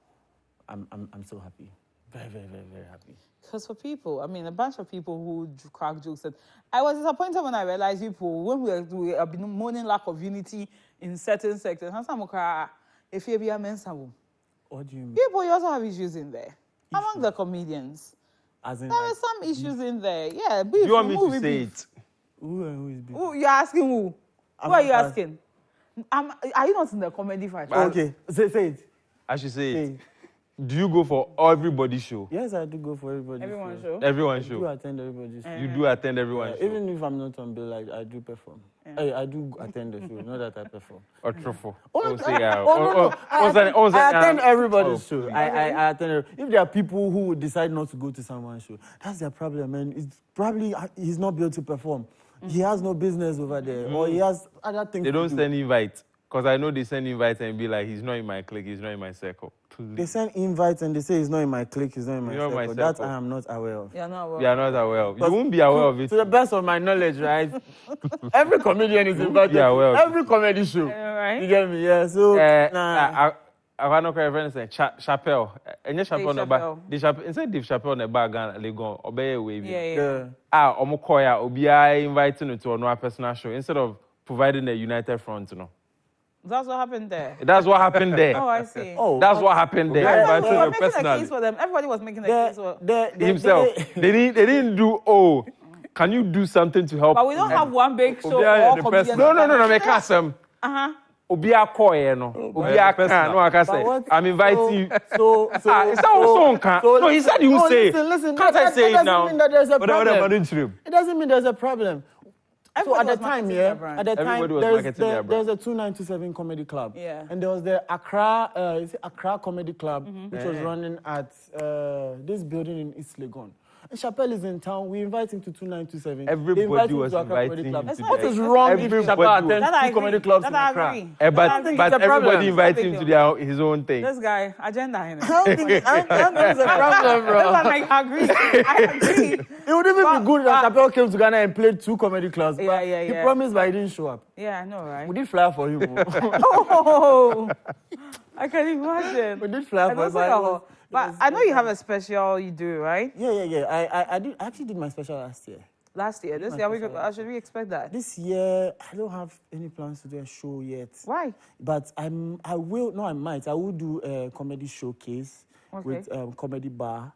I'm so happy. Very, very, very, very happy. Because for people, a bunch of people who crack jokes, and I was disappointed when I realized people, when we have been mourning lack of unity in certain sectors, what do you mean? People, you also have issues in there. Among the comedians. There are some issues in there. Yeah. Do you want me to say it? Who you're asking who? Who are you asking? Are you not in the comedy fight? Okay, say it. I should say it. Do you go for everybody's show? Yes, I do go for everybody's show. Everyone's show? I do attend everybody's show. You do attend everyone's show? Even if I'm not on bill, I do perform. I do attend the show, not that I perform. Or truffle. I attend everybody's show. I attend. If there are people who decide not to go to someone's show, that's their problem, man. It's probably he's not able to perform. He has no business over there, or he has other things They don't send invites. Because I know they send invites and be like, he's not in my clique, he's not in my circle. Please. They send invites and they say he's not in my clique, he's not in my circle. That I am not aware of. You're not aware. You are not aware of. You won't be aware of it. To the best of my knowledge, right? Every comedian is invited. Every comedy show. Right? You get me? Yeah. So I want to call friend say Chappelle. And Chappelle no ba. Instead Dave Chappelle no ba Ghana Legon obey way. Yeah. Omo koya obi inviting to a personal show instead of providing a united front, That's what happened there. That's what happened there. Oh, I see. That's what happened there. They were making a case for them. Everybody was making a case for himself. They didn't do. Can you do something to help? But we don't have one big show. No. Make us Obia koye no. Obia can no. I can say. I'm inviting you. So no, he said you say. Listen. Can't I say it now? It doesn't mean that there's a problem. It doesn't mean there's a problem. So at the time, there's a 2927 comedy club. Yeah. And there was the Accra Comedy Club, which was running at this building in East Legon. And Chappelle is in town. We invite him to 2927. Everybody was inviting him to What is wrong if Chappelle attends two comedy clubs in Accra? But everybody invites him to his own thing. This guy, agenda him. I don't think there's a problem, bro. I agree. It would even be good if Chappelle came to Ghana and played two comedy clubs. Yeah. He promised, but he didn't show up. Yeah, I know, right? We did fly for him. Oh, I can imagine. We did fly for him. But I know you have a special you do, right? Yeah. I actually did my special last year. This year, should we expect that? This year, I don't have any plans to do a show yet. Why? But I might. I will do a comedy showcase with Comedy Bar.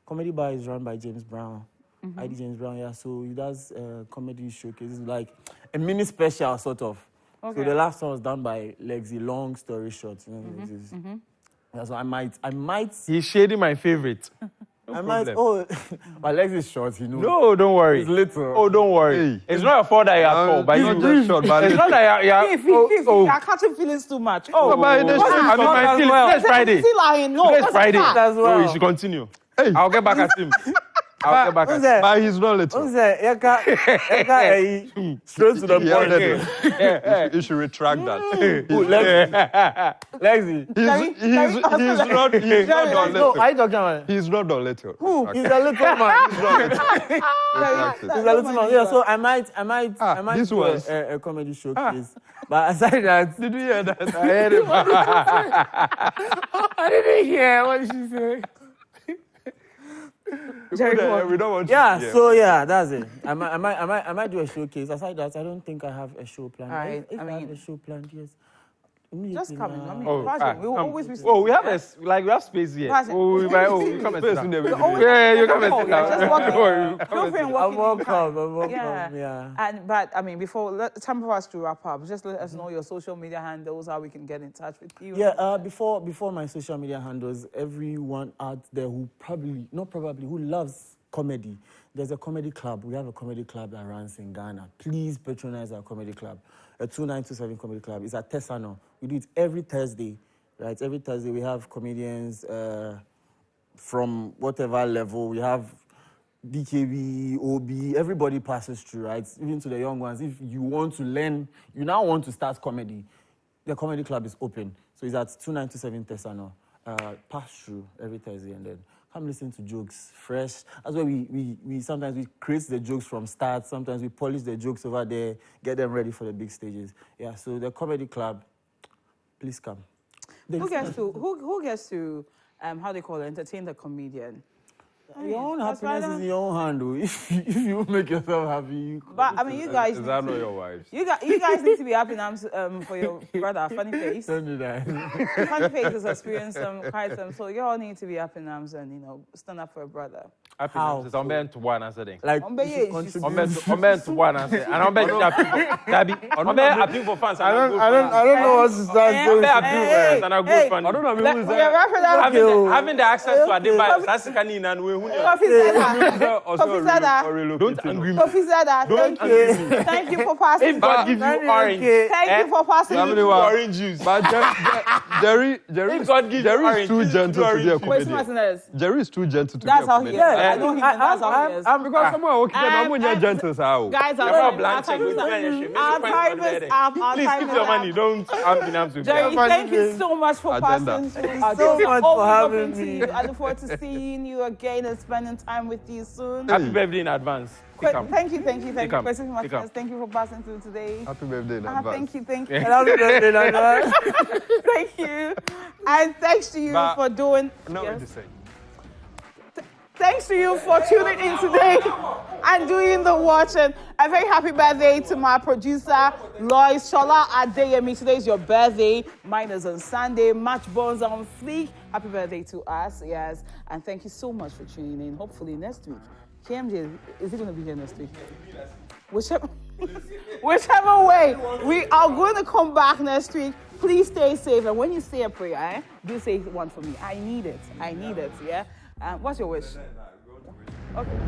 Comedy Bar is run by James Brown. ID James Brown, yeah. So he does comedy showcases. Like a mini special sort of. Okay. So the last one was done by Lexi. Long story short, you know, yeah, so I might. He's shading my favorite. No I problem. might. Oh, but Lex is short, you know. No, don't worry. It's little. Oh, don't worry. Hey. It's not your fault that you are tall, but not just short, but it's not that you are. You're catching feelings too much. Oh, but it is what's short I mean, my that? feelings. Today's Friday. Still lying. No, Today's what's Friday. that? As well. No, you should continue. Hey. I'll get back at him. I'll get back at him. But he's not little. Straight to the Yeah, point. that- you should retract that. Lexi. He's not done No, little. are you talking about? He's not done little. Who? He's a little man. He's Retract it. a little man. Yeah, so I might this do was- a comedy showcase. But aside that, Did you hear that? I heard it. I didn't hear what she said. We don't want Yeah, to hear. so yeah, that's it. I might do a showcase. Aside that, I don't think I have a show planned. Alright, If I I mean- have a show planned, yes. Just come in. I mean, Oh, Rajan, we will come. always be. Oh, we have we have space here. Rajan, Oh, you come and sit Space down. in there. Yeah, you come and sit Just down. walk Don't worry, in. come Feel and free sit and down. walk I'm in. welcome. Yeah. Yeah. But I mean, it's time for us to wrap up. Just let us know your social media handles, how we can get in touch with you. Yeah, before my social media handles, everyone out there who who loves comedy, there's a comedy club. We have a comedy club that runs in Ghana. Please patronize our comedy club. A 2927 comedy club. It's at Tesano. We do it every Thursday, right? Every Thursday we have comedians from whatever level. We have DKB, OB, everybody passes through, right? Even to the young ones. If you want to learn, you now want to start comedy, the comedy club is open. So it's at 2927 Tesano. Pass through every Thursday and then come listen to jokes, fresh. That's why we sometimes we create the jokes from start. Sometimes we polish the jokes over there, get them ready for the big stages. Yeah, so the comedy club, please come. Who gets to how they call it, entertain the comedian? Your own That's happiness right. is in your own handle. If you make yourself happy, you. But I mean, you guys. Is that not your wives? You guys need to be happy now for your brother, Funny Face. Don't do that. Funny Face has experienced quite some, so you all need to be happy now and stand up for a brother. Happy How? It's on bent to one answer then. Like, Ombe, you yeah, should you should- contribute. On bent to one answer. And on bent happy for fans. I don't know what to start Hey, doing. hey, And a hey, good fan. I don't know. Let- we are wrapping up. Having the access to Adebayo, Sasikani and we Kofi said that. Kofi said that. don't angry me. Kofi said that. Don't Thank you. Thank you for passing. If God gives you orange, Thank you for passing. Family one. orange juice. But Jerry If God gives you is orange, too gentle to be a Wait, comedian. Martinez. Jerry is too gentle to That's be a how he comedian. is. I know him. That's how he is. Because someone walking down, I'm not gentle, so Guys, You're our not blank check with our time is up. Our Please time keep is your up. money. Don't have to Jerry, thank you so much for Agenda. passing through. So much for having to me. you. I look forward to seeing you again and spending time with you soon. Happy birthday in advance. Take 'em. Thank you. Take 'em. Kwesi Take 'em. Thank you for passing through today. happy birthday in advance. Thank you. Happy birthday, Nana. Thank you. And thanks to you But- for doing. No, Yes. what you say? Thanks to you for tuning in today and doing the watching. A very happy birthday to my producer, Lois Shola Adeyemi. Today is your birthday. Mine is on Sunday. Match Bones on fleek. Happy birthday to us, yes. And thank you so much for tuning in. Hopefully next week. KMJ, is he going to be here next week? Whichever way, we are going to come back next week. Please stay safe. And when you say a prayer, do say one for me. I need it, yeah? What's your wish? Okay.